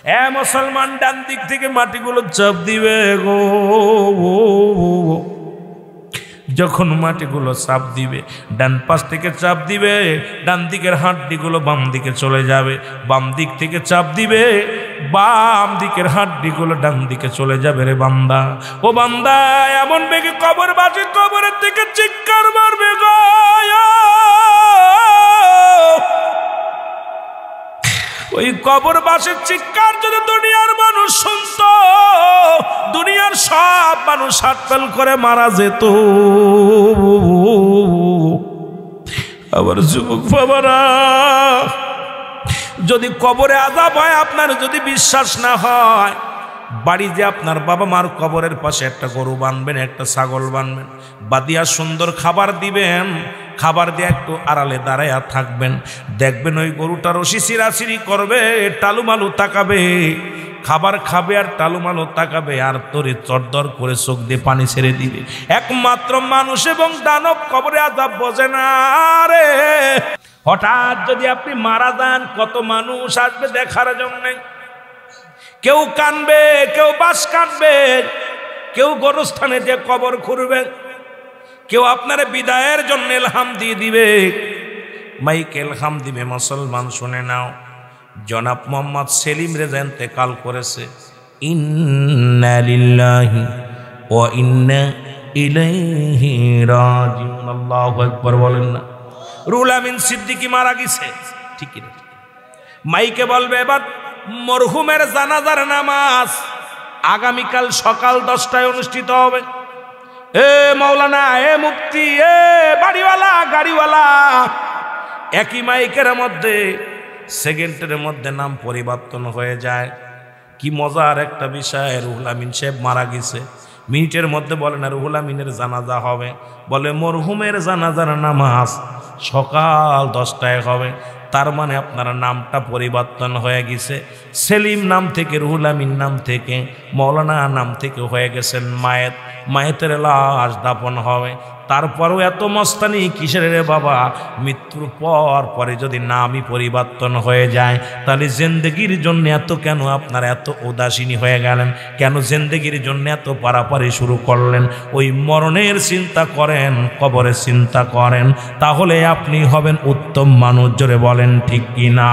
এ মুসলমান, ডান দিক থেকে মাটিগুলো চাপ দিবে গো। যখন মাটিগুলো চাপ দিবে, ডান পাশ থেকে চাপ দিবে, ডান দিকের হাড্ডিগুলো বাম দিকে চলে যাবে। বাম দিক থেকে চাপ দিবে, বাম দিকের হাড্ডিগুলো ডান দিকে চলে যাবে। রে বান্দা, ও বান্দা, এমন বেগে কবরবাসী কবরের থেকে চিৎকার মারবে গো। ওই কবরবাসীর চিৎকার যদি দুনিয়ার মানুষ শুনত, দুনিয়ার সব মানুষ হাততাল করে মারা যেত। আবার যুবক বাবারা, যদি কবরে আযাব হয়, আপনার যদি বিশ্বাস না হয়, বাড়ি যে আপনার বাবা মার কবরের পাশে একটা গরু বানবেন, একটা ছাগল বানবেন, বাদিয়া সুন্দর খাবার দিবেন, খাবার দিয়ে একটু আড়ালে দাঁড়াইয়া থাকবেন। দেখবেন ওই গরুটা রশি ছিঁড়াছিঁড়ি করবে, টালুমালু তাকাবে, খাবার খাবে আর টালুমালু তাকাবে, আর তোরে চটদর করে চোখ দিয়ে পানি ছেড়ে দিবে। একমাত্র মানুষ এবং দানব কবরে আযাব বোঝে না রে। হঠাৎ যদি আপনি মারা যান, কত মানুষ আসবে দেখার জন্য। কেউ কানবে, কেউ বাঁশ কাটবে, কেউ গোরস্থানে যে কবর খুঁড়বে, কেউ আপনার বিদায়ের জন্য এলহাম দিয়ে দিবে, মাইকে এলহাম দিবে। মুসলমান শুনে নাও, জনাব মোহাম্মদ সেলিম রেজা ইন্তেকাল করেছে। ইন্না লিল্লাহি ওয়া ইন্না ইলাইহি রাজিউন। আল্লাহু আকবার বলেন না। রুহুল আমিন সিদ্দিকী মারা গেছে, ঠিকই না? মাইকে বলবে এবার মরহুমের জানাজার নামাজ আগামীকাল সকাল 10টায় অনুষ্ঠিত হবে। এ মাওলানা, এ মুফতি, এ বাড়িওয়ালা, গাড়িওয়ালা, একই মাইকের মধ্যে সেকেন্ডের মধ্যে নাম পরিবর্তন হয়ে যায়। কি মজার একটা বিষয়। রুহুল আমিন সাহেব মারা গেছে, মিনিটের মধ্যে বলে না রুহুল আমিনের জানাজা হবে, বলে মরহুমের জানাজার নামাজ সকাল 10টায় হবে। তার মানে আপনার নামটা পরিবর্তন হয়ে গেছে। সেলিম নাম থেকে রুহুল আমিন নাম থেকে, মৌলানা নাম থেকে হয়ে গেছেন মায়েত। মায়েতের লাশ দাফন হবে। তারপরেও এত মস্তানি কিসের রে বাবা? মৃত্যুর পরে যদি নামই পরিবর্তন হয়ে যায়, তাহলে জিন্দেগির জন্য এত কেন আপনার এত উদাসীনী হয়ে গেলেন? কেন জিন্দেগির জন্য এত পারাপারি শুরু করলেন? ওই মরণের চিন্তা করেন, কবরের চিন্তা করেন, তাহলে আপনি হবেন উত্তম মানুষ। জোরে বলেন ঠিক কিনা?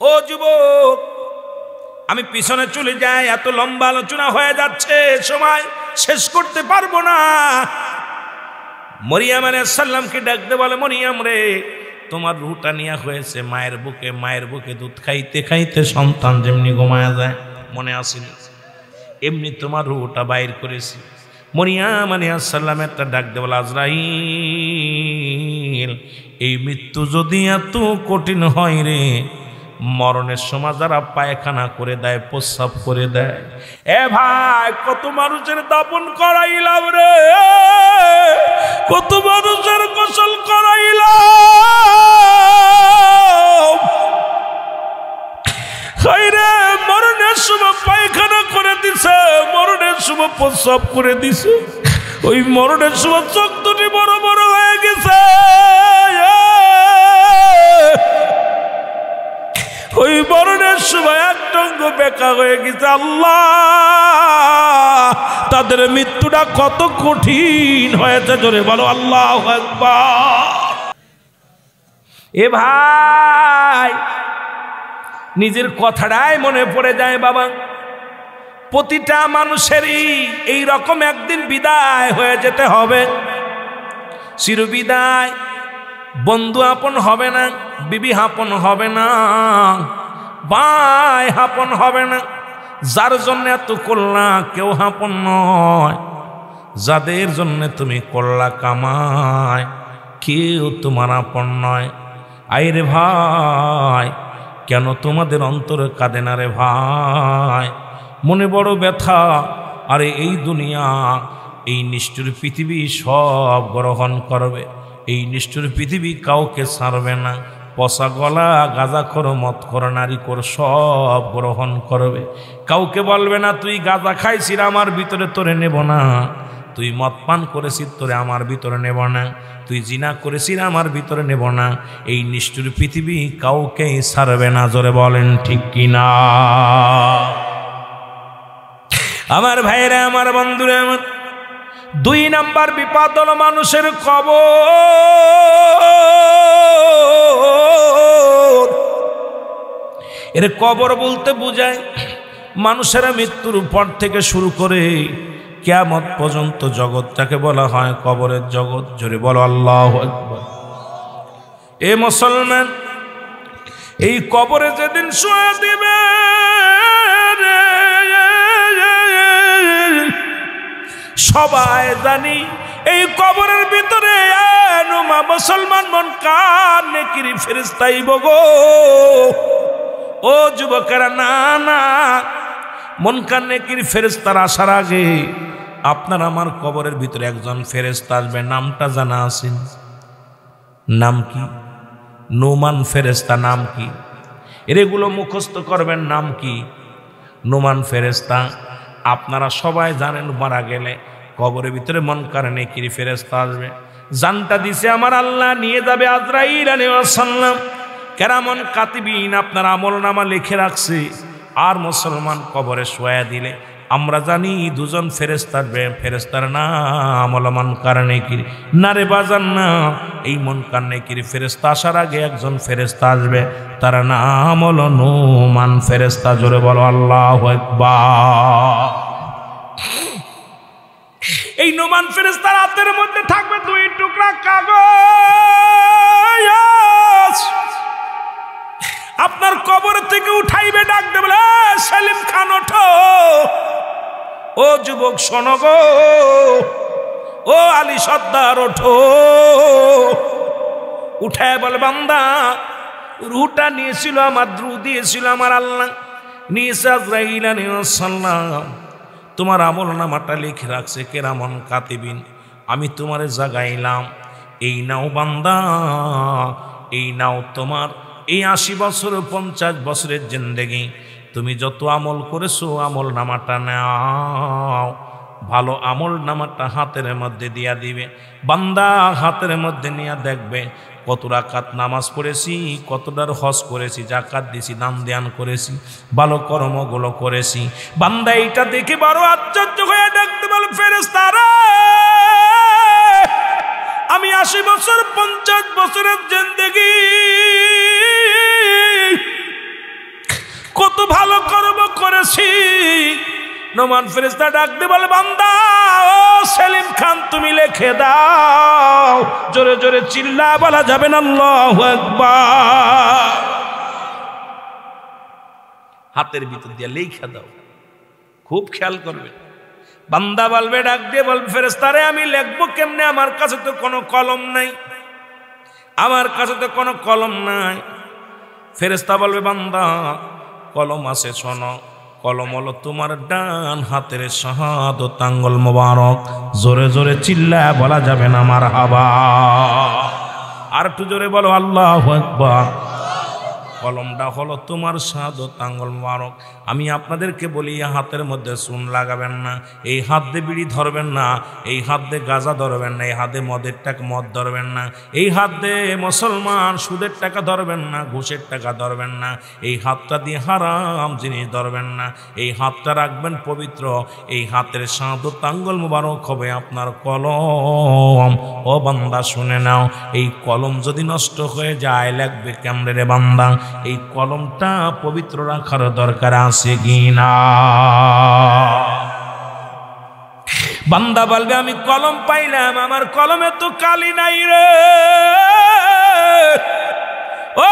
ও যুবক, আমি পিছনে চলে যাই, এত লম্বা আলোচনা হয়ে যাচ্ছে, সময় শেষ করতে পারবো না। মরিয়ম আলাইহিস সালামকে ডাকতে বলে, মরিয়ম রে, তোমার রুহটা নিয়া হয়েছে মায়ের বুকে। মায়ের বুকে দুধ খাইতে খাইতে সন্তান যেমনি ঘুমায়া যায়, মনে আসিল, এমনি তোমার রুহটা বাইর করেছি। মরিয়ম আলাইহিস সালাম একটা ডাকতে বলে, আজরাইল, এই মৃত্যু যদি এত কঠিন হয় রে, মরণের সময় যারা পায়খানা করে দেয়, প্রস্রাব করে দেয়, এ ভাই, কত মানুষের দাপন করাইলাম রে, কত মানুষের গোসল করাইলাম, রে মরণের সময় পায়খানা করে দিছে, মরণের সময় প্রস্রাব করে দিছে, ওই মরণের সময় চোখ দুটি বড় বড় হয়ে গেছে, ওই মরণের সময় একটা অঙ্গ বেঁকা হয়ে গেছে। আল্লাহ, তাদের মৃত্যুটা কত কঠিন হয়েছে, জোরে বলো আল্লাহু আকবার। এ ভাই, নিজের কথাটাই মনে পড়ে যায় বাবা। প্রতিটা মানুষেরই এই রকম একদিন বিদায় হয়ে যেতে হবে, চিরবিদায়। বন্ধু আপন হবে না, বিবি আপন হবে না, ভাই আপন হবে না। যার জন্য এত করলা কেউ আপন নয়, যাদের জন্য তুমি করলা কামাই কেউ তোমার আপন নয়। আইরে ভাই, কেন তোমাদের অন্তরে কাঁদে না রে ভাই? মনে বড় ব্যথা। আরে এই দুনিয়া, এই নিষ্ঠুর পৃথিবী সব গ্রহণ করবে, এই নিষ্ঠুর পৃথিবী কাউকে ছাড়বে না। পচা গলা, গাঁজা করো, মদ করো, নারী করো, সব গ্রহণ করবে। কাউকে বলবে না তুই গাঁজা খাইছিস, আমার ভিতরে তোরে নেব না। তুই মদ পান করেছিস, তোরে আমার ভিতরে নেব না। তুই জিনা করেছিস, আমার ভিতরে নেব না। এই নিষ্ঠুর পৃথিবী কাউকেই ছাড়বে না। জোরে বলেন ঠিক কিনা? আমার ভাইরা, আমার বন্ধুরা, আমার 2 নাম্বার বিপদ হলো মানুষের কবর। এর কবর বলতে বোঝায় মানুষেরা মৃত্যুর পর থেকে শুরু করে কিয়ামত পর্যন্ত জগৎটাকে বলা হয় কবরের জগৎ। জোরে বলো আল্লাহু আকবার। এ মুসলমান, এই কবরে যেদিন শুয়ে দিবে, সবাই জানি এই কবরের ভিতরে মুসলমান মন কান নেকির ফেরেশতা আইব গো। ও যুবকেরা, না না, মন কান নেকির ফেরেশতার আসার আগে আপনার আমার কবরের ভিতরে একজন ফেরেশতা আসবে। নামটা জানা আছেন? নাম কি? নুমান ফেরেশতা। নাম কি? এগুলো মুখস্থ করবেন। নাম কি? নুমান ফেরেশতা। আপনারা সবাই জানেন মারা গেলে কবরের ভিতরে মন কান নেকির ফেরেশতা আসবে। জানটা দিছে আমার আল্লাহ, নিয়ে যাবে আজরাইল আলাইহিস সালাম। কেরামন কাতিবিন আপনার আমলনামা লিখে রাখছে। আর মুসলমান কবরে শোয়া দিলে আমরা জানি 2 জন ফেরেশতা আসবে। ফেরেশতার নাম হলো মুনকার নেকির। না রে বাজান না, এই মুনকার নেকির ফেরেশতা আসার আগে একজন ফেরেশতা আসবে, তার নাম হলো নুমান ফেরেশতা। জোরে বলো আল্লাহু আকবার। এই নুমান ফেরেশতার হাতের মধ্যে থাকবে 2 টুকরা কাগজ। আপনার কবর থেকে উঠাইবে, ডাক দেবে, সেলিম খান ওঠো। ও যুবক শোনো গো, ও আলী সর্দার ওঠো। উঠায় বলে, বান্দা, রুহটা নিয়েছিল আমার, রূহ দিয়েছিল আমার আল্লাহ, নিয়েছে আজরাইল আলাইহিস সালাম। তোমার আমলনামাটা লিখে রাখছে কেরামন কাতিবিন। আমি তোমারে জাগাইলাম, এই নাও বান্দা, এই নাও তোমার এই 80 বছর 50 বছরের জিন্দেগি তুমি যত আমল করেছো আমল নামাটা নাও। ভালো আমল নামাটা হাতের মধ্যে দিয়া দিবে। বান্দা হাতের মধ্যে নিয়ে দেখবে কত রাকাত নামাজ পড়েছি, কতটার হজ করেছি, যাকাত দিছি, দান ধ্যান করেছি, ভালো কর্মগুলো করেছি। বান্দা এইটা দেখে বড় আশ্চর্য হয়ে ডাকতে বলে, ফেরেশতারা, আমি 80 বছর 50 বছরের জিন্দেগি কত ভালো কর্ম করেছি। নোমান ফেরেশতা ডাকতে বলে, বান্দা, ও সেলিম খান তুমি লিখে দাও। জোরে জোরে চিল্লা বলা যাবে না আল্লাহু আকবার। হাতের ভিতর দিয়ে লিখে দাও, খুব খেয়াল করবে। বান্দা বলবে, ডাক দিয়ে বলবে, ফেরেশতারে আমি লিখবো কেমনে? আমার কাছে তো কোনো কলম নাই, আমার কাছে তো কোনো কলম নাই। ফেরেশতা বলবে, বান্দা কলম আছে, শোনো, কলম হলো তোমার ডান হাতের শাহাদাত আঙ্গুল মোবারক। জোরে জোরে চিল্লা বলা যাবে না মারহাবা। আর একটু জোরে বলো আল্লাহু আকবার। কলমটা হলো তোমার শাহাদাত আঙ্গুল মোবারক। আমি আপনাদেরকে বলি, হাতের মধ্যে চুন লাগাবেন না, এই হাত দিয়ে বিড়ি ধরবেন না, এই হাত দিয়ে গাঁজা ধরবেন না, এই হাতে মদের টাকা মদ ধরবেন না, এই হাত দিয়ে মুসলমান সুদের টাকা ধরবেন না, ঘুষের টাকা ধরবেন না, এই হাতটা দিয়ে হারাম জিনিস ধরবেন না, এই হাতটা রাখবেন পবিত্র। এই হাতের শাহাদাত আঙ্গুল মোবারক হবে আপনার কলম। ও বান্দা শুনে নাও, এই কলম যদি নষ্ট হয়ে যায় লাগবে কেমনে রে বান্দা? এই কলমটা পবিত্র রাখার দরকার আছে কিনা? বান্দা বলবে, আমি কলম পাইলাম, আমার কলমে তো কালি নাই রে। ও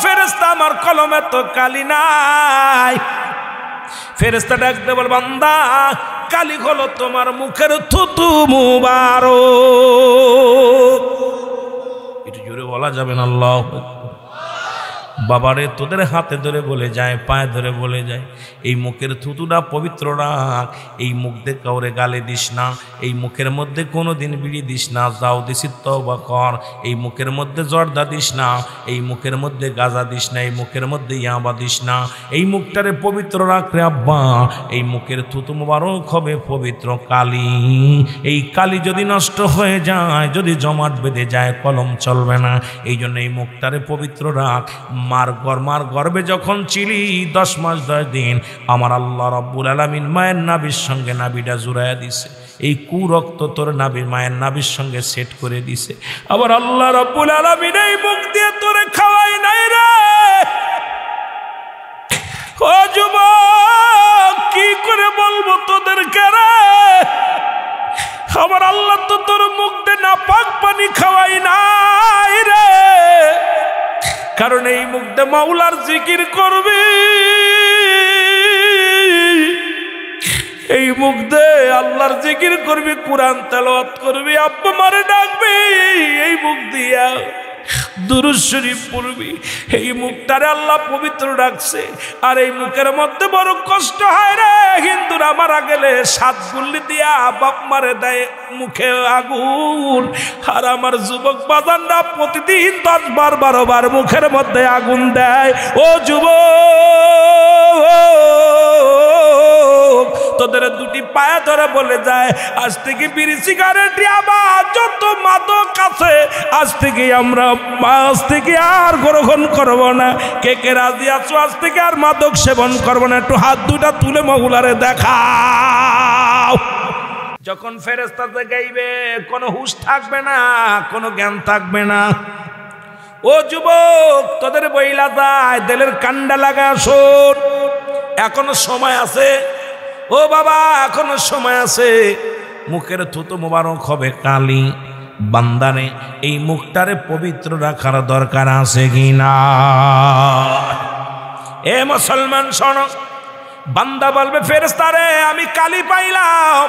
ফেরেশতা, আমার কলমে তো কালি নাই। ফেরেশতা ডাকতে বল, বান্দা কালি হলো তোমার মুখের থুতু মুবারক। একটু জোরে বলা যাবে না আল্লাহু আকবার। বাবারে তোদের হাতে ধরে বলে যায়, পায়ে ধরে বলে যায়, এই মুখের থুতুটা পবিত্র রাখ, এই মুখ দিয়ে কাউরে গালে দিস না, এই মুখের মধ্যে কোনো দিন বিড়ি দিস না, যাও দিছি তওবা কর, এই মুখের মধ্যে জর্দা দিস না, এই মুখের মধ্যে গাঁজা দিস না, এই মুখের মধ্যে ইয়াবা দিস না, এই মুখটারে পবিত্র রাখ রে আব্বা। এই মুখের থুতু মোবারক হবে পবিত্র কালি, এই কালি যদি নষ্ট হয়ে যায়, যদি জমাট বেঁধে যায়, কলম চলবে না। এই জন্য এই মুখটারে পবিত্র রাখ। মার গর্ভে যখন ছিলি 10 মাস 10 দিন, আমার আল্লাহ রাব্বুল আলামিন মায়ের নাভির সঙ্গে নাভিটা জুড়াইয়া দিছে, এই কুরক্ত তোর নাভির মায়ের নাভির সঙ্গে সেট করে দিছে। আবার আল্লাহ রাব্বুল আলামিন এই মুখ দিয়ে তোরে খাওয়াই নাই রে। ও যুবক, কি করে বলবো তোদেরকে রে, আমার আল্লাহ তো তোর মুখ দিয়ে নাপাক পানি খাওয়াই নাই রে। কারণ এই মুখ দিয়ে মাওলার জিকির করবি, এই মুখ দিয়ে আল্লাহর জিকির করবি, কোরআন তেলাওয়াত করবি, আব্বা মারে ডাকবি, এই মুখ দিয়া দুরূদ শরীফ পড়বি। এই মুখটারে আল্লাহ পবিত্র রাখছে। আর এই মুখের মধ্যে বড় কষ্ট হয় রে, হিন্দুরা মারা গেলে 7 গুল্লি দিয়া বাপ মারে দেয় মুখে আগুন। আর আমার যুবক বাজানরা প্রতিদিন 10 বার 12 বার মুখের মধ্যে আগুন দেয়। ও যুবক, তোদের দুটি পায়ে ধরে বলে যায়, আজ থেকে বিড়ি সিগারেট আবার যত মাদক আছে, আজ থেকে আর গ্রহণ করবো না। কে কে রাজি আছো আজ থেকে আর মাদক সেবন করবো না? একটু হাত দুটা তুলে মহুলারে দেখাও। যখন ফেরেশতাতে গাইবে, কোনো হুঁশ থাকবে না, কোনো জ্ঞান থাকবে না। ও যুবক, তোদের বইলা যায়, দিলের কান্ডা লাগা শোন, এখনো সময় আছে। ও বাবা, এখনো সময় আছে। মুখের থুতু মোবারক হবে কালি। বান্দারে এই মুখটারে পবিত্র রাখার দরকার আছে কিনা? এ মুসলমান শোনো, বান্দা বলবে ফেরেশতারে আমি কালি পাইলাম,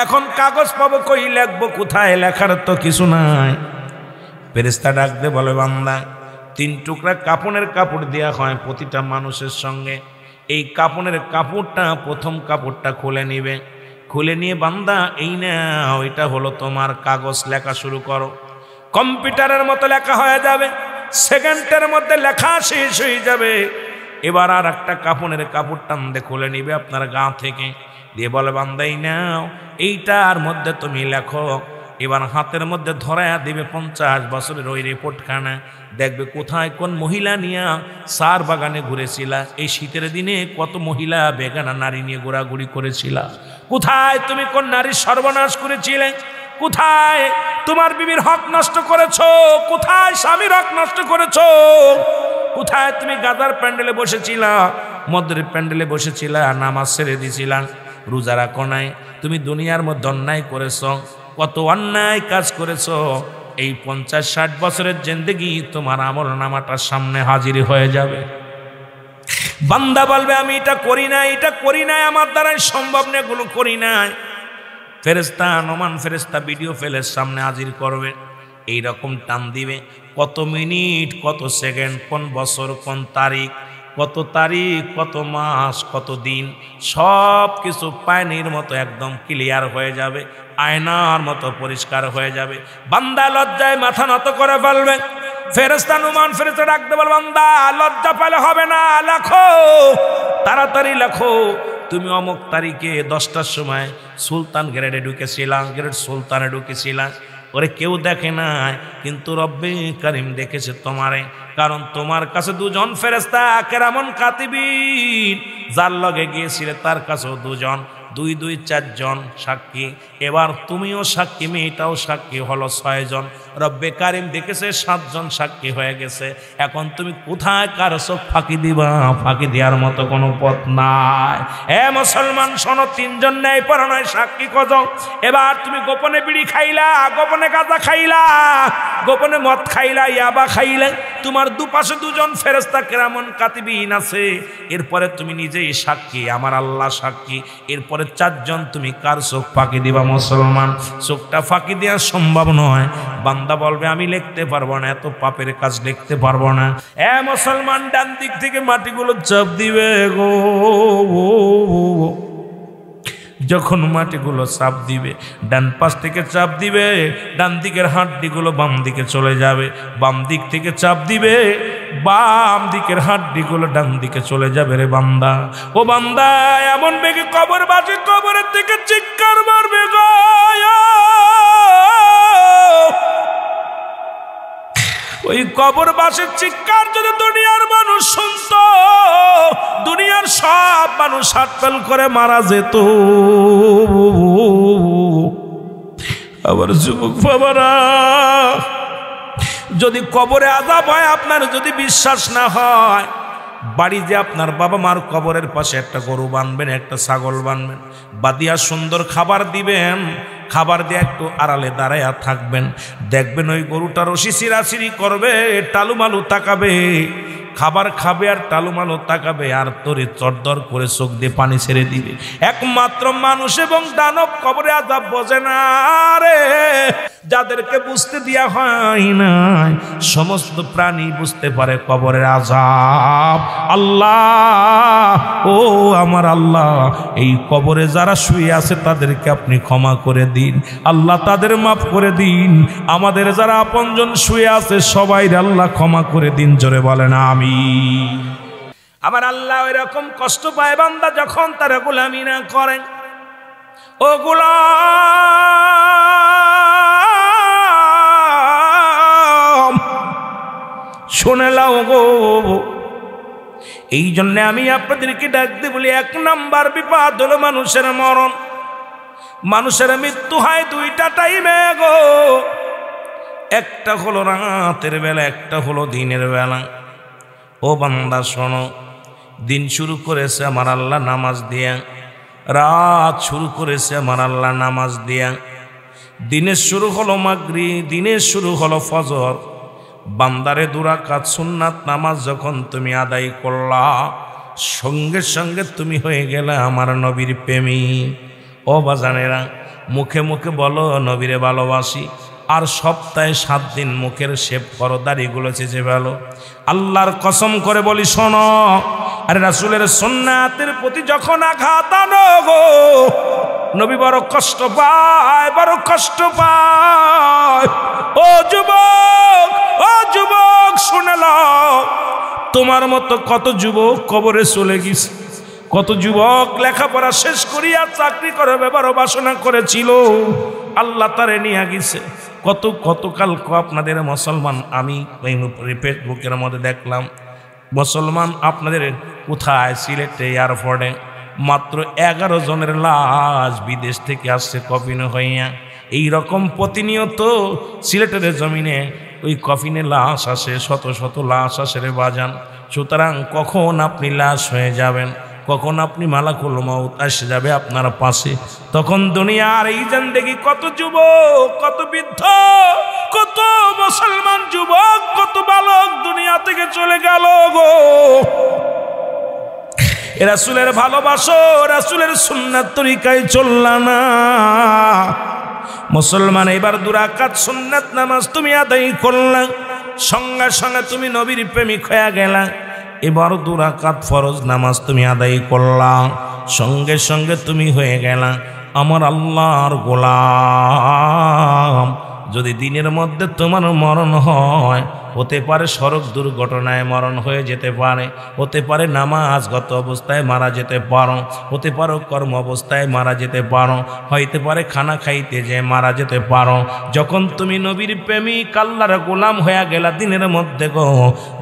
এখন কাগজ পাবো কই, লিখবো কোথায়? লেখার তো কিছু নাই। ফেরেশতা ডাক দে বলে, বান্দা 3 টুকরা কাপড়ের কাপড় দেওয়া হয় প্রতিটা মানুষের সঙ্গে। এই কাপড়ের কাপড়টা, প্রথম কাপড়টা খুলে নিবে, খুলে নিয়ে বান্দা এই নাও, এটা হলো তোমার কাগজ, লেখা শুরু করো। কম্পিউটারের মতো লেখা হয়ে যাবে, সেকেন্ডের মধ্যে লেখা শেষ হয়ে যাবে। এবার আর একটা কাপড়ের কাপড় টান দিয়ে খুলে নিবে আপনার গা থেকে, দিয়ে বলে বান্দা এই নাও, এইটার মধ্যে তুমি লেখো। এবার হাতের মধ্যে ধরায়া দিবে 50 বছরের ওই রিপোর্টখানা, দেখবে কোথায় কোন মহিলা নিয়ে সার বাগানে ঘুরেছিলা, এই শীতের দিনে কত মহিলা বেগানা নারী নিয়ে ঘোরাঘুরি করেছিলা, কোথায় তুমি কোন নারীর সর্বনাশ করেছিলে, কোথায় তোমার বিবির হক নষ্ট করেছো, কোথায় স্বামীর হক নষ্ট করেছো, কোথায় তুমি গাদার প্যান্ডেলে বসেছিলা, মদের প্যান্ডেলে বসেছিলা, নামাজ ছেড়ে দিছিলা, রোজা রাখো নাই, তুমি দুনিয়ার মধ্যে অন্যায় করেছো, কত অন্যায় কাজ করেছো। এই 50-60 বছরের জিন্দেগি তোমার আমল নামাটার সামনে হাজির হয়ে যাবে। বান্দা বলবে আমি এটা করি নাই, এটা করি নাই, আমার দ্বারাই সম্ভব না, এগুলো করি নাই। ফেরেশতা, নোমান ফেরেশতা ভিডিও ফেলের সামনে হাজির করবে, এইরকম টান দিবে, কত মিনিট, কত সেকেন্ড, কোন বছর, কোন তারিখ, কত তারিখ, কত মাস, কত দিন, সব কিছু পানির মতো একদম ক্লিয়ার হয়ে যাবে, আয়নার মতো পরিষ্কার হয়ে যাবে। বান্দা লজ্জায় মাথা নত করে ফেলবে। ফেরেশতা নুমান ফেরেশতা ডাকতে বল, বান্দা লজ্জা পেলে হবে না, লেখো, তাড়াতাড়ি লেখো। তুমি অমুক তারিখে 10টার সময় সুলতান গ্রেডে ঢুকেছিলাম, গ্রেড সুলতানে ঢুকেছিলাম, ওরে কেউ দেখে নাই, কিন্তু রব্বে কারিম দেখেছে তোমারে, কারণ তোমার কাছে 2 জন ফেরেশতা কেরামন কাতিবিন, যার লগে গিয়েছিলে তার কাছেও 2 জন, 2 2 4 জন সাক্ষী। এবার তুমিও সাক্ষী, মেয়েটাও সাক্ষী, হলো 6 জন। রব্বে কারিম দেখেছে 7 জন সাক্ষী হয়ে গেছে। এখন তুমি কোথায় কার চোখ ফাঁকি দিবা? ফাঁকি দেওয়ার মতো কোনো পথ নাই। এ মুসলমান শোনো, 3 জন ন্যায় পরায়ণ সাক্ষী কজন? এবার তুমি গোপনে বিড়ি খাইলা, গোপনে গাঁজা খাইলা, গোপনে মদ খাইলা, ইয়াবা খাইলে, তোমার দুপাশে 2 জন ফেরেশতা কেরামন কাতিবিন আছে। এরপরে তুমি নিজেই সাক্ষী, আমার আল্লাহ সাক্ষী। এরপরে 4 জন, তুমি কার চোখ ফাঁকি দিবা? মুসলমান, চোখটা ফাঁকি দেওয়া সম্ভব নয়। বান্দা বলবে আমি লিখতে পারবো না, এত পাপের কাজ লিখতে পারবো না। মুসলমান ডান দিক থেকে মাটিগুলো চাপ দিবে গো। যখন মাটিগুলো চাপ দিবে, ডান পাশ থেকে চাপ দিবে, ডান দিকের হাড্ডিগুলো বাম দিকে চলে যাবে, বাম দিক থেকে চাপ দিবে, বাম দিকের হাড্ডিগুলো ডান দিকে চলে যাবে। রে বান্দা, ও বান্দা, এমন বেগে কবর বাজে, কবরের থেকে চিৎকার মারবে গো। ওই কবর বাসের চিৎকার যদি দুনিয়ার মানুষ শুনত, দুনিয়ার সব মানুষ হাটফেল করে মারা যেত। আবার যুবক বাবারা, যদি কবরে আযাব হয়, আপনার যদি বিশ্বাস না হয়, বাড়ি যে আপনার বাবা মার কবরের পাশে একটা গরু বানবেন, একটা ছাগল বানবেন, বাদিয়া সুন্দর খাবার দিবেন, খাবার দিয়ে একটু আড়ালে দাঁড়াইয়া থাকবেন। দেখবেন ওই গরুটা রশি ছিঁড়াছিঁড়ি করবে, টালুমালু তাকাবে, খাবার খাবে আর টালুমালু তাকাবে, আর তোরে চটদর করে চোখ দিয়ে পানি ছেড়ে দিবে। একমাত্র মানুষ এবং দানব কবরে আযাব বোঝে না রে। যাদেরকে বুঝতে দেয়া হয় না, সমস্ত প্রাণী বুঝতে পারে কবরের আযাব। আল্লাহ, ও আমার আল্লাহ, এই কবরে যারা শুয়ে আছে তাদেরকে আপনি ক্ষমা করে দিন আল্লাহ, তাদের মাফ করে দিন। আমাদের যারা আপনজন শুয়ে আছে সবাই আল্লাহ ক্ষমা করে দিন। জোরে বলেন আমিন। আমার আল্লাহ এরকম কষ্ট পায় বান্দা যখন তারা গোলামি না করেন। ও গোলাম, শুনে লাও গো। এই জন্য আমি আপনাদেরকে ডাকতে বলি, 1 নাম্বার বিপদ হলো মানুষের মরণ। মানুষের মৃত্যু হয় 2টা টাইমে গো। একটা হলো রাতের বেলা, একটা হলো দিনের বেলা। ও বান্দা শোনো, দিন শুরু করেছে আমার আল্লাহ নামাজ দিয়া, রাত শুরু করেছে আমার আল্লাহ নামাজ দিয়া। দিনের শুরু হলো মাগরিব, দিনের শুরু হলো ফজর। বান্দারে 2 রাকাত সুন্নাত নামাজ যখন তুমি আদায় করলা, সঙ্গে সঙ্গে তুমি হয়ে গেলে আমার নবীর প্রেমিক। ও বাজানেরা, মুখে মুখে বলো নবীরে ভালোবাসি, আর সপ্তাহে 7 দিন মুখের শেভ করো, দাড়িগুলো চেঁচে ফেলো। আল্লাহর কসম করে বলি শোনো, আরে রাসূলের সুন্নাতের প্রতি যখন আঘাত আনো গো, নবী বড় কষ্ট পায়, বড় কষ্ট পায়। ও যুবক, ও যুবক, শুনে নাও, তোমার মতো কত যুবক কবরে চলে গেছে, কত যুবক লেখাপড়া শেষ করিয়া চাকরি করে বড় বাসনা করেছিল, আল্লাহ তারে নিয়ে গেছে। কত কাল আপনাদের মুসলমান, আমি ফেসবুকের মধ্যে দেখলাম, মুসলমান আপনাদের কোথায়, সিলেটে এয়ারপোর্টে মাত্র 11 জনের লাশ বিদেশ থেকে আসছে কফিনে হইয়া। এইরকম প্রতিনিয়ত সিলেটের জমিনে ওই কফিনে লাশ আসে, শত শত লাশ আসে রে বাজান। সুতরাং কখন আপনি লাশ হয়ে যাবেন, কখন আপনি মালাকুল মউত এসে যাবে আপনার পাশে, তখন দুনিয়ার এই জিন্দেগি কত যুবক, কত বৃদ্ধ, কত মুসলমান যুবক, কত বালক দুনিয়া থেকে চলে গেল গো। রাসূলের ভালোবাসো, রাসূলের সুন্নাত তরিকায় চললা না। মুসলমান, এবার 2 রাকাত সুন্নাত নামাজ তুমি আদায় করলা, সঙ্গে সঙ্গে তুমি নবীর প্রেমিক হয়ে গেলা। এবার 2 রাকাত ফরজ নামাজ তুমি আদায় করলা, সঙ্গে সঙ্গে তুমি হয়ে গেলা আমার আল্লাহর গোলাম। যদি দিনের মধ্যে তোমার মরণ হয়, হতে পারে সড়ক দুর্ঘটনায় মরণ হয়ে যেতে পারে, হতে পারে নামাজগত অবস্থায় মারা যেতে পারো, হতে পারো কর্ম অবস্থায় মারা যেতে পারো, হইতে পারে খানা খাইতে যে মারা যেতে পারো। যখন তুমি নবীর প্রেমিক আল্লাহর গোলাম হয়ে গেলা দিনের মধ্যে গো,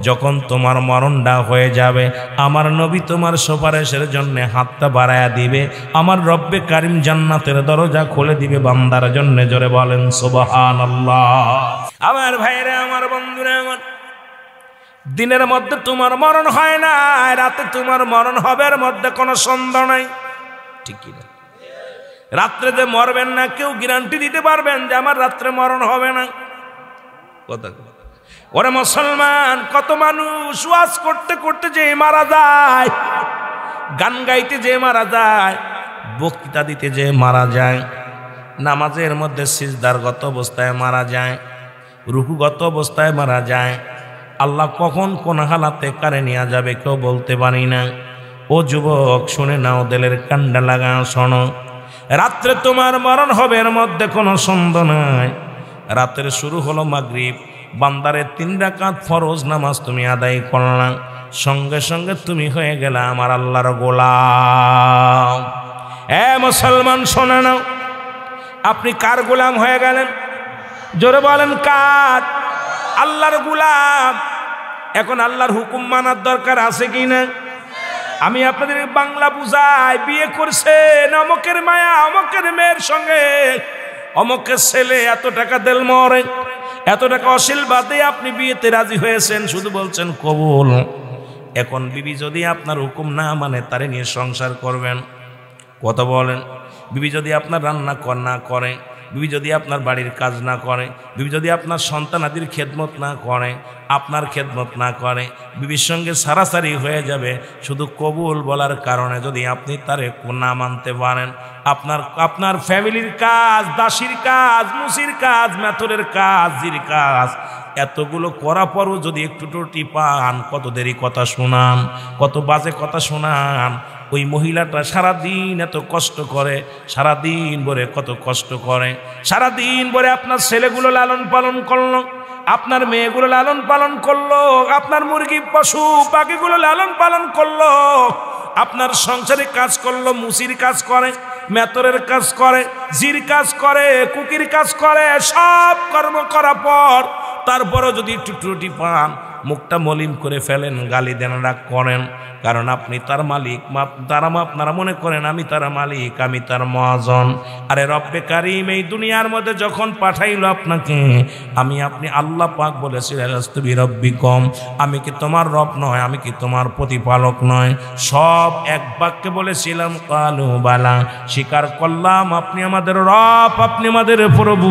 যখন তোমার মরণটা হয়ে যাবে, আমার নবী তোমার সুপারিশের জন্য হাতটা বাড়ায়া দিবে, আমার রব্বে কারিম জান্নাতের দরজা খুলে দিবে বান্দার জন্য। জোরে বলেন সুবহানাল্লাহ। আমার ভাইরা, আমার বন্ধুরা, আমার দিনের মধ্যে তোমার মরণ হয় না, রাতে তোমার মরণ হবে, এর মধ্যে কোনো সন্দেহ নাই, ঠিক কি না? রাত্রে যে মরবেন না, কেউ গ্যারান্টি দিতে পারবেন যে আমার রাত্রে মরণ হবে না? কথা ওরে মুসলমান, কত মানুষ ওয়াজ করতে করতে যে মারা যায়, গান গাইতে যে মারা যায়, বক্তৃতা দিতে যে মারা যায়, নামাজের মধ্যে সিজদারগত অবস্থায় মারা যায়, রুকুগত অবস্থায় মারা যায়। আল্লাহ কখন কোন হালাতে কারে নিয়ে যাবে কেউ বলতে পারি না। ও যুবক শুনে নাও, দিলের কান্ডা লাগা শোনো, রাত্রে তোমার মরণ হবে, এর মধ্যে কোনো সন্দেহ নাই। রাতের শুরু হলো মাগরিব, বান্দারে 3 রাকাত ফরজ নামাজ তুমি আদায় করলা, সঙ্গে সঙ্গে তুমি হয়ে গেলা আমার আল্লাহর গোলাম। মুসলমান শোনা নাও, আপনি কার গোলাম হয়ে গেলেন? জোরে বলেন কার? আল্লাহর গোলাম। এখন আল্লাহর হুকুম মানার দরকার আছে কি না? আমি আপনাদের বাংলা বুঝাই, বিয়ে করছেন অমকের মায়া অমকের মেয়ের সঙ্গে, অমকের ছেলে এত টাকা দেল মরে, এত টাকা অশীল বাদে আপনি বিয়েতে রাজি হয়েছেন, শুধু বলছেন কবুল। এখন বিবি যদি আপনার হুকুম না মানে তারে নিয়ে সংসার করবেন? কথা বলেন। বিবি যদি আপনার রান্না না করে, বিবি যদি আপনার বাড়ির কাজ না করে, বিবি যদি আপনার সন্তানাদির খেদমত না করে, আপনার খেদমত না করে, বিবির সঙ্গে সারাসারি হয়ে যাবে শুধু কবুল বলার কারণে। যদি আপনি তারে না মানতে পারেন, আপনার ফ্যামিলির কাজ, দাসীর কাজ, মুসির কাজ, মেথরের কাজ, জির কাজ, এতগুলো করা পরও যদি একটু ত্রুটি পান, কত দেরি কথা শোনান, কত বাজে কথা শোনান। ওই মহিলাটা সারাদিন এত কষ্ট করে, সারাদিন ভরে কত কষ্ট করে, সারাদিন ভরে আপনার ছেলেগুলো লালন পালন করলো, আপনার মেয়েগুলো লালন পালন করলো, আপনার মুরগি পশু পাখিগুলো লালন পালন করলো, আপনার সংসারে কাজ করলো, মুসির কাজ করে, মেতরের কাজ করে, জির কাজ করে, কুকির কাজ করে, সব কর্ম করার পর তারপরও যদি একটু ত্রুটি পান, মুখটা মলিন করে ফেলেন, গালি দেন, রাগ করেন, কারণ আপনি তার মালিক। আপনারা মনে করেন আমি তার মালিক, আমি তার মহাজন। আরে রব্বে কারিম এই দুনিয়ার মধ্যে যখন পাঠাইল আপনাকে, আপনি আল্লাহ পাক বলেছিলেন আলাস্তুবি রব্বিকুম, আমি কি তোমার রব নয়, আমি কি তোমার প্রতিপালক নয়? সব এক বাক্যে বলেছিলাম কালু বালা, স্বীকার করলাম আপনি আমাদের রব, আপনি আমাদের প্রভু।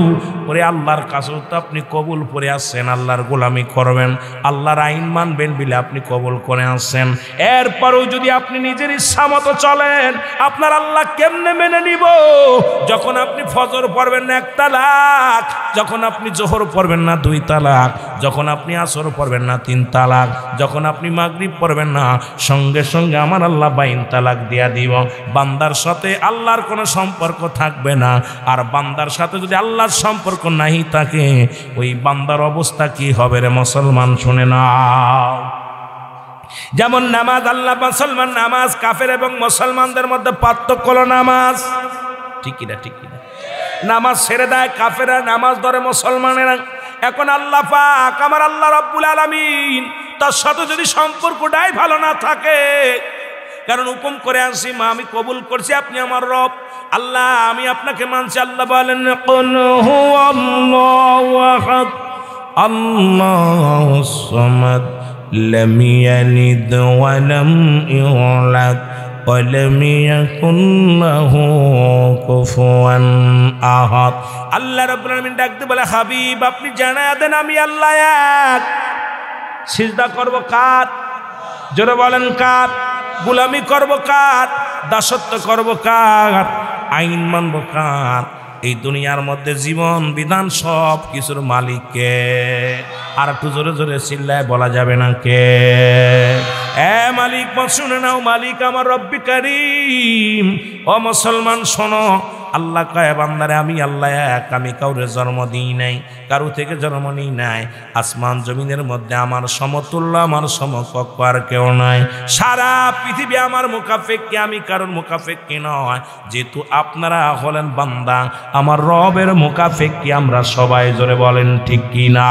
ওরে আল্লাহর কাছেও তো আপনি কবুল করে আসছেন, আল্লাহর গোলামি করবেন, আল্লাহর আইন মানবেন বলে আপনি কবুল করে আসছেন। এরপরও যদি আপনি নিজের ইচ্ছা মতো চলেন, আপনার আল্লাহ কেমনে মেনে নিব? যখন আপনি ফজর পড়বেন না 1 তালাক, যখন আপনি জোহর পড়বেন না 2 তালাক, যখন আপনি আসর পড়বেন না 3 তালাক, যখন আপনি মাগরিব পড়বেন না, সঙ্গে সঙ্গে আমার আল্লাহ 22 তালাক দিয়া দিব। বান্দার সাথে আল্লাহর কোনো সম্পর্ক থাকবে না। আর বান্দার সাথে যদি আল্লাহর সম্পর্ক নাই থাকে, ওই বান্দার অবস্থা কি হবে রে মুসলমান? শুনে নাও। যেমন নামাজ, আল্লাহ মুসলমান নামাজ, কাফের এবং মুসলমানদের মধ্যে পার্থক্য হলো নামাজ। ঠিক কিনা? ঠিক কিনা? নামাজ ছেড়ে দেয় কাফেরা, নামাজ ধরে মুসলমানেরা। এখন আল্লাহ পাক আমার আল্লাহ রাব্বুল আলামিন, তার সাথে যদি সম্পর্কটাই ভালো না থাকে, কারণ হুকুম করে আসি মা আমি কবুল করছি আপনি আমার রব, আল্লাহ আমি আপনাকে মানছি। আল্লাহ বলেন কুল হুয়াল্লাহু আহাদ আল্লাহুস সামাদ লাম ইয়ালিদ ওয়া লাম ইউলাদ ওয়া লাম ইয়াকুল লাহু কুফুয়ান আহাদ। আল্লাহ রাব্বুল আলামিন ডাকতে বলে হাবিব আপনি জানায়া দেন আমি আল্লাহ এক। সিজদা করব কার? জোরে বলেন কার? গোলামি করব কার? দাসত্ব করব কার? আইন মানব কার? এই দুনিয়ার মধ্যে জীবন বিধান সব কিছুর মালিককে। আর একটু জোরে জোরে চিল্লায় বলা যাবে না কে? মালিক শুনে নাও, মালিক আমার রব্বি কারীম। ও মুসলমান শোনো, আল্লাহ কয় বান্দারে আমি আল্লাহ এক, আমি কাউরে জন্ম দিই নাই, কারো থেকে জন্ম নিই নাই। আসমান জমিনের মধ্যে আমার সমতুল্য, আমার সমকক্ষ আর কেউ নাই। সারা পৃথিবী আমার মুকাফেক্কি, আমি কারোর মুকাফেক্কি নয়। যেহেতু আপনারা হলেন বান্দা, আমার রবের মুকাফেক্কি আমরা সবাই। জোরে বলেন ঠিক কি না?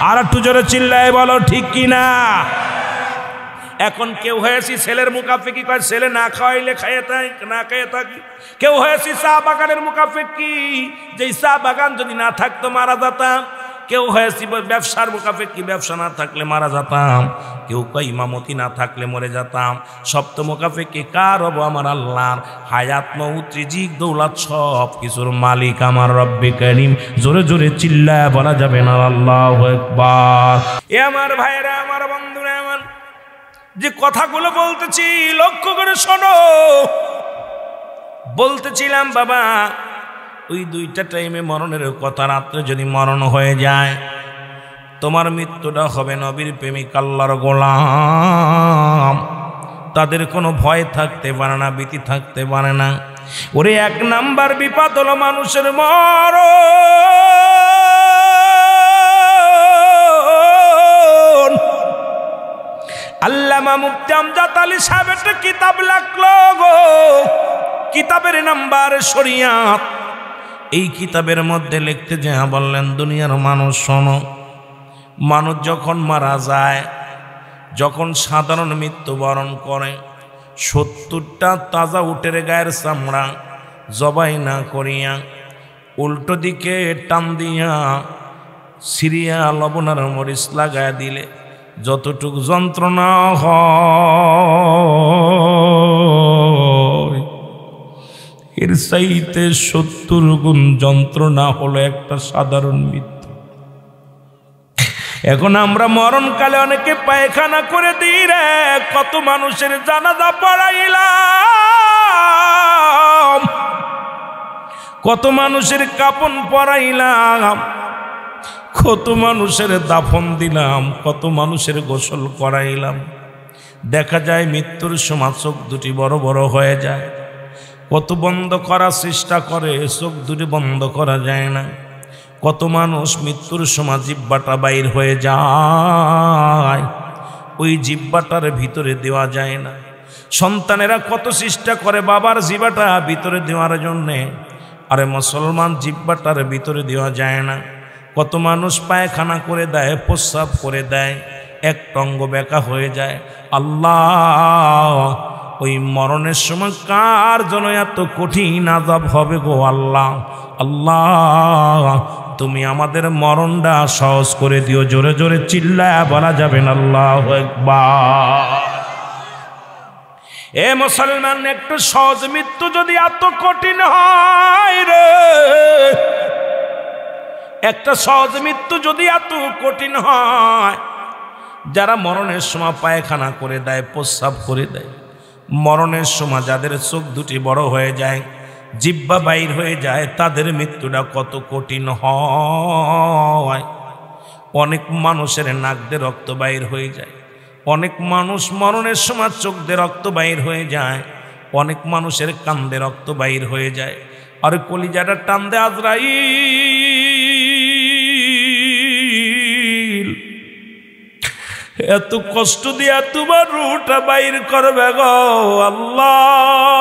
আর একটু জোরে চিল্লায় বলো ঠিক কি না? এখন কেউ হয়েছি ছেলের মুকাফেকি, কয় ছেলে না খাওয়াইলে খাইয়ে থাকি না খাইয়ে থাকি। কেউ হয়েছি চা বাগানের মুকাফেকি, যেই চা বাগান যদি না থাকতো মারা যেতাম। কেউ হয়েছি ব্যবসার মুকাফেকি, ব্যবসা না থাকলে মারা যেতাম। কেউ কয় ইমামতি না থাকলে মরে যেতাম। সপ্ত মুকাফেকি কার হবো? আমার আল্লাহর। হায়াত মউত রিজিক দৌলত সব কিছুর মালিক আমার রব্বে কারীম। জোরে জোরে চিল্লায় বলা যাবে না আল্লাহু আকবার। এ আমার ভাইরা, আমার বন্ধুরা, আমার যে কথাগুলো বলতেছি লক্ষ্য করে শোনো। বলতেছিলাম বাবা ওই দুইটা টাইমে মরণের কথা, রাত্রে যদি মরণ হয়ে যায় তোমার মৃত্যুটা হবে নবীর প্রেমিক আল্লাহর গোলাম। তাদের কোনো ভয় থাকতে পারে না, ভীতি থাকতে পারে না। ওরে এক নাম্বার বিপদ হলো মানুষের মরণ। আল্লামা মুফতি আমজাদ আলী সাহেব একটা কিতাব লিখলো গো, কিতাবের নাম্বার শরিয়াত। এই কিতাবের মধ্যে লিখতে যা বললেন, দুনিয়ার মানুষ শোনো, মানুষ যখন মারা যায়, যখন সাধারণ মৃত্যুবরণ করে, 70টা তাজা উটের গায়ের চামড়া জবাই না করিয়া উল্টো দিকে টান দিয়া সিরিয়া লবণ আর মরিচ লাগায় দিলে যতটুকু যন্ত্রণা হয়, এর চাইতে 70 গুণ যন্ত্রণা হলো একটা সাধারণ মৃত্যু। এখন আমরা মরণকালে অনেকে পায়খানা করে দিই রে, কত মানুষের জানাজা পড়াইলাম, কত মানুষের কাপন পরাইলাম, কত মানুষের দাফন দিলাম, কত মানুষের গোসল করাইলাম। দেখা যায় মৃত্যুর সময় চোখ দুটি বড় বড় হয়ে যায়। কত বন্ধ করার চেষ্টা করে, চোখ দুটি বন্ধ করা যায় না। কত মানুষ মৃত্যুর সময় জিহ্বাটা বাইর হয়ে যায়, ওই জিহ্বাটার ভিতরে দেওয়া যায় না। সন্তানেরা কত চেষ্টা করে বাবার জিহ্বাটা ভিতরে দেওয়ার জন্যে, আরে মুসলমান জিহ্বাটার ভিতরে দেওয়া যায় না। কত মানুষ পায়খানা করে দেয়, প্রস্রাব করে দেয়, এক টঙ্গ বেঁকা হয়ে যায়। আল্লাহ, ওই মরণের সময় কার জন্য এত কঠিন আযাব হবে গো আল্লাহ। আল্লাহ, তুমি আমাদের মরণটা সহজ করে দিও। জোরে জোরে চিল্লায়া বলা যাবে না আল্লাহু আকবার। এ মুসলমান, একটু সহজ মৃত্যু যদি এত কঠিন হয় রে, একটা সহজ মৃত্যু যদি এত কঠিন হয়, যারা মরণের সময় পায়খানা করে দেয়, প্রস্রাব করে দেয়, মরণের সময় যাদের চোখ দুটি বড় হয়ে যায়, জিহ্বা বাইর হয়ে যায়, তাদের মৃত্যুটা কত কঠিন হয়। অনেক মানুষের নাক দিয়ে রক্ত বাইর হয়ে যায়, অনেক মানুষ মরণের সময় চোখ দিয়ে রক্ত বাইর হয়ে যায়, অনেক মানুষের কান দিয়ে রক্ত বাইর হয়ে যায়। আর কলিজাটা টান দে আজরাইল, এত কষ্ট দিয়া তোমার রূহটা বাইর করবে গো আল্লাহ।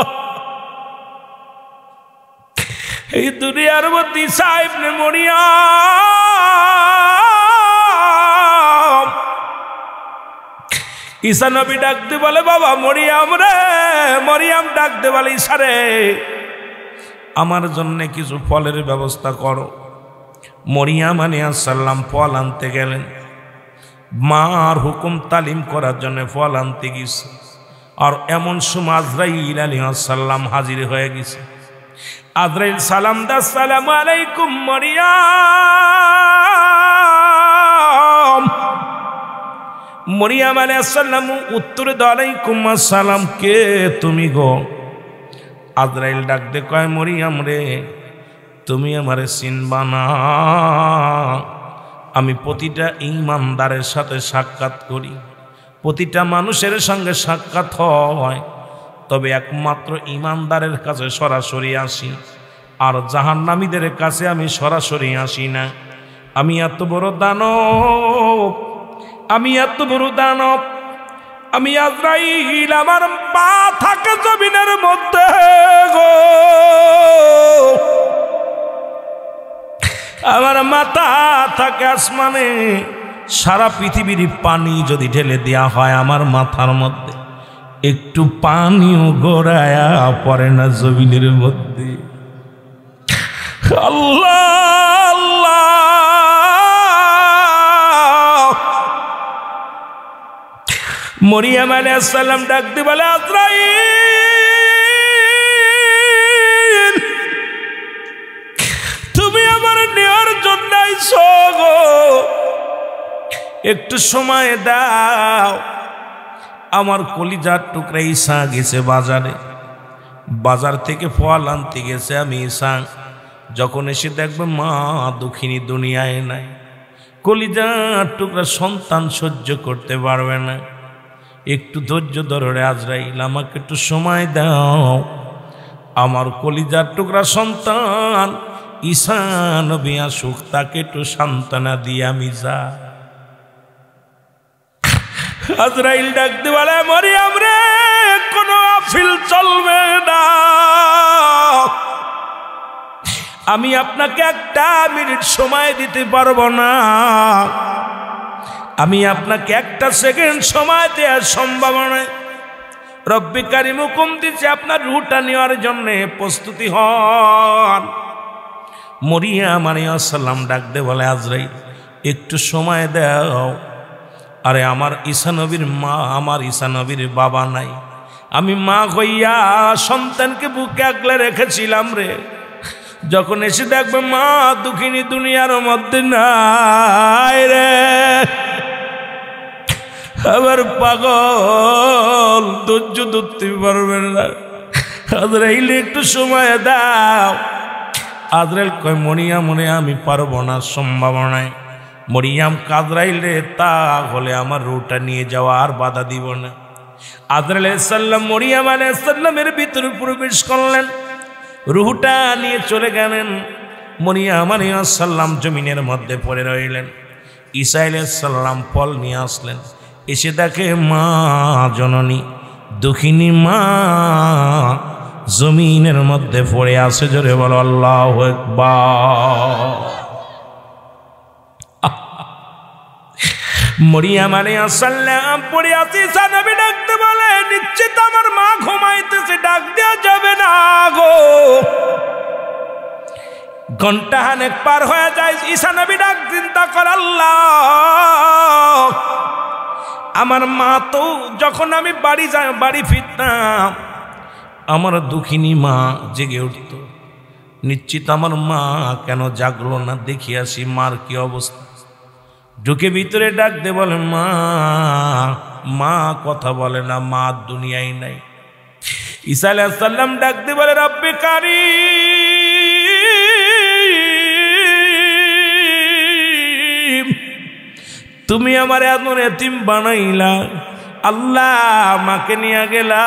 এই দুনিয়ার মধ্যে ঈসা ইবনে মরিয়ম, ঈসা নবী ডাকতে বলে, বাবা মরিয়ম রে, মরিয়ম ডাকতে বলে, ঈসা রে, আমার জন্য কিছু ফলের ব্যবস্থা করো। মরিয়ম আলাইহিস সালাম ফল আনতে গেলেন, মার হুকুম তালিম করার জন্য ফল আনতে গেছে। আর এমন সময় আজরাইল আলাইহিস সালাম হাজির হয়ে গেছে। আজরাইল সালাম দা, আসসালামু আলাইকুম মরিয়ম। মরিয়ম আলাইহিস সালাম উত্তরে দাও, আলাইকুম আসসালাম। কে তুমি গো? আজরাইল ডাক দে কয়, মরিয়ম রে, তুমি আমারে চিনবা না। আমি প্রতিটা ঈমানদারের সাথে সাক্ষাৎ করি, প্রতিটা মানুষের সঙ্গে সাক্ষাৎ হয়, তবে একমাত্র ঈমানদারের কাছে সরাসরি আসি, আর জাহান্নামীদের কাছে আমি সরাসরি আসি না। আমি এত বড় দানব, আমি এত বড় দানব, আমি আজরাইল, আমার পা থাকে জমিনের মধ্যে গো, আমার মাথা থাকে আসমানে। সারা পৃথিবীর পানি যদি ঢেলে দেওয়া হয় আমার মাথার মধ্যে, একটু পানিও গড়ায়া পড়ে না জমিনের মধ্যে। আল্লাহ আল্লাহ। মরিয়ম আলাইহিস সালাম ডাক দি বলে, আজরাইল, তুমি আমার নেওয়ার জন্য আইছো গো, একটু সময় দাও। আমার কলিজার টুকরা ঈসা গেছে বাজারে, বাজার থেকে ফল আনতে গেছে। আমি ঈসা যখন এসে দেখবে মা দুঃখিনী দুনিয়ায় নাই, কলিজার টুকরা সন্তান সহ্য করতে পারবে না। একটু ধৈর্য ধরে আজরাইল, আমাকে একটু সময় দাও, আমার কলিজার টুকরা সন্তান ঈসা নবী আসুক, তাকে একটু সান্ত্বনা দিয়ে আমি যা। আজরাইল ডাকতে বলে, মরিয়ম রে, কোনো আফিল চলবে না, আমি আপনাকে একটা মিনিট সময় দিতে পারবো না, আমি আপনাকে একটা সেকেন্ড সময় দেওয়ার সম্ভাবনা। রব্বি কারীম হুকুম দিচ্ছে আপনার রূহটা নেওয়ার জন্য প্রস্তুতি হন। মরিয়ম আলাইহিস সালাম ডাক দে বলে, আজরাইল একটু সময় দাও। আরে আমার ঈসা নবীর মা, আমার ঈসা নবীর বাবা নাই, আমি মা হইয়া সন্তানকে বুকে আগলে রেখেছিলাম রে, যখন এসে দেখবে মা দুঃখিনী দুনিয়ার মধ্যে নাই রে, আবার পাগল ধৈর্য ধরতে পারবে না, আজরাইল একটু সময় দাও। আজরাইল কয়, মরিয়ম রে, আমি পারবো না, সম্ভাবনায়। মরিয়ম আজরাইল রে, তা হলে আমার রূহটা নিয়ে যাওয়া আর বাধা দিব না। আজরাইল আলাইহিস সালাম মরিয়ম আলাইহিস সালামের ভিতরে প্রবেশ করলেন, রূহটা নিয়ে চলে গেলেন। মরিয়ম আলাইহিস সালাম জমিনের মধ্যে পড়ে রইলেন। ঈসা আলাইহিস সালাম ফল নিয়ে আসলেন, এসে দেখে মা জননী দুঃখিনী মা জমিনের মধ্যে পড়ে আছে। জোরে বলো আল্লাহু আকবার। মরিয়ম আলাইহিস সালাম পড়ে আছে, ঈসা নবী ডাকতে বলে, নিশ্চিত আমার মা ঘুমাইতেছে, ডাক দেওয়া যাবে না গো। ঘন্টা খানেক পার হয়ে যায়, ঈসা নবী ডাক চিন্তা করে, আল্লাহ আমার মা তো যখন আমি বাড়ি ফিরতাম, আমার দুঃখিনী মা জেগে উঠত, নিশ্চিত আমার মা কেন জাগলো না, দেখি আসি মার কি অবস্থা। ঢুকে ভিতরে ডাক দে বলে, মা মা কথা বলে না, মা দুনিয়ায় নাই। ঈসা আলাইহিস সালাম ডাক দে বলে, রব্বি কারীম, তুমি আমার এমন এতিম বানাইলা, আল্লাহ মাকে নিয়ে গেলা,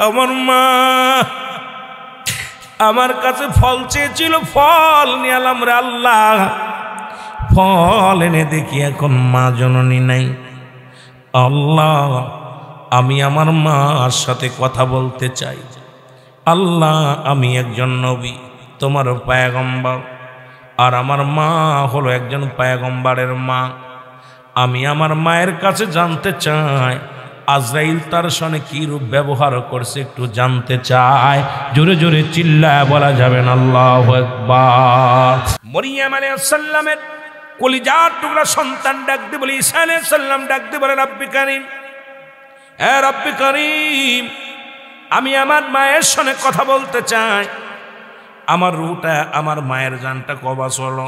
আমার মা আমার কাছে ফল চেয়েছিল, ফল নিয়ে এলাম রে আল্লাহ, ফল এনে দেখি এখন মা জননী নাই। আল্লাহ আমি আমার মার সাথে কথা বলতে চাই, আল্লাহ আমি একজন নবী, তোমার পয়গম্বর, আর আমার মা হলো একজন পয়গম্বরের মা, আমি আমার মায়ের কাছে জানতে চাই আজরাইল তার সঙ্গে কি রূপ ব্যবহার করছে, একটু জানতে চাই। জোরে জোরে চিল্লায় বলা যাবে না আল্লাহু আকবার। মরিয়ম আলাইহিস সালামের কলিজার টুকরা সন্তান ডাক দিয়ে বলে, ঈসা আলাইহিস সালাম ডাক দিয়ে বলে, রব্বি কারীম, হে রব্বি কারীম, আমি আমার মায়ের সঙ্গে কথা বলতে চাই, আমার রূহটা, আমার মায়ের জানটা কবজ হলো,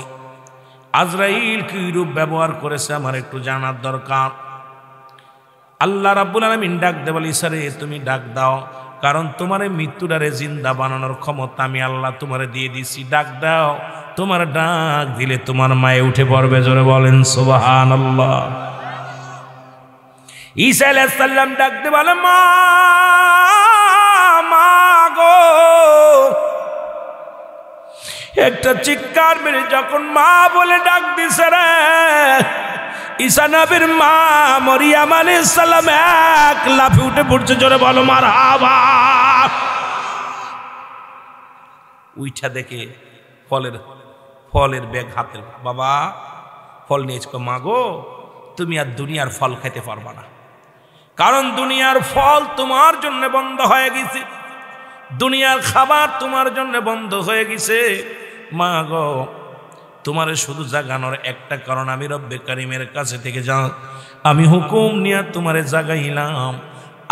আজরাইল কি রূপ ব্যবহার করেছে আমার একটু জানার দরকার। আল্লাহ রাব্বুল আলামিন ডাক দে বলে, ঈসা রে তুমি ডাক দাও, কারণ তোমার মৃত্যুটারে জিন্দা বানানোর ক্ষমতা আমি আল্লাহ তোমারে দিয়ে দিছি, ডাক দাও, তোমার ডাক দিলে তোমার মায়ে উঠে পড়বে। জোরে বলেন সুবহানাল্লাহ। ঈসা আলাইহিস সালাম ডাক দে বলে, মা মা গো, একটা চিৎকার মেরে যখন মা বলে ডাক দিছে রে, ঈসা নবীর মা মরিয়ম আলাইহিস সালাম এক লাফে উঠে পড়ছে। জোরে বলো মারহাবা। উইঠা দেখে ফলের ব্যাগ হাতে, বাবা ফল নিয়েছ, মা গো তুমি আর দুনিয়ার ফল খেতে পারবা না, কারণ দুনিয়ার ফল তোমার জন্য বন্ধ হয়ে গেছে, দুনিয়ার খাবার তোমার জন্য বন্ধ হয়ে গেছে। মা গো তোমার শুধু জাগানোর একটা কারণ, আমি রব্বে কারীমের কাছে থেকে আমি হুকুম নিয়ে তোমারে জাগাইলাম।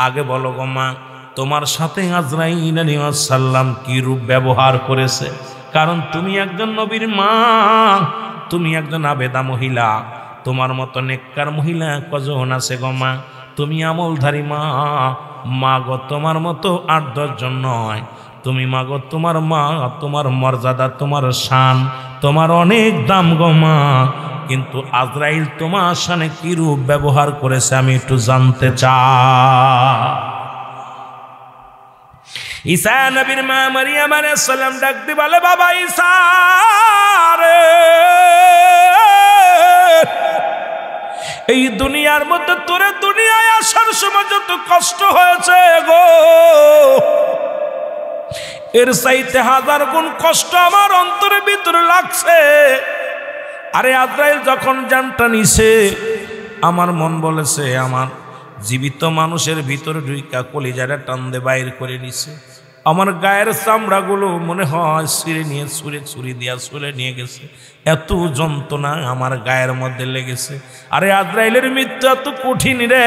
আগে বলো গো মা, তোমার সাথে আজরাইল আলাইহিস সালাম কি রূপ ব্যবহার করেছে, কারণ তুমি একজন নবীর মা, তুমি একজন আবেদা মহিলা, তোমার মতো নেককার মহিলা কজন আছে গো মা, তুমি আমলধারী মা, মা গো তোমার মতো ৮-১০ জন নয়, তুমি মাগো, তোমার মা, তোমার মর্যাদা, তোমার শান, তোমার অনেক দাম গো মা, কিন্তু আজরাইল তোমার সামনে কি রূপ ব্যবহার করেছে আমি একটু জানতে চাই। ঈসা নবীর মা মারিয়াম আলাইহিস সালাম ডাক দিয়ে বলে, বাবা ঈসা রে, এই দুনিয়ার মধ্যে তোরে দুনিয়ায় আসার সময় যত কষ্ট হয়েছে গো, এর চাইতে 1000 গুণ কষ্ট আমার অন্তরের ভিতরে লাগছে। আরে আজরাইল যখন জানটা নিছে, আমার মন বলেছে আমার জীবিত মানুষের ভিতরে ঢুইকা কলিজাটা টান দিয়ে বাইর করে নিছে। আমার গায়ের চামড়াগুলো মনে হয় ছুরি দিয়া ছুঁড়ে নিয়ে গেছে, এত যন্ত্রণা আমার গায়ের মধ্যে লেগেছে। আরে আজরাইলের মৃত্যু এত কঠিন রে,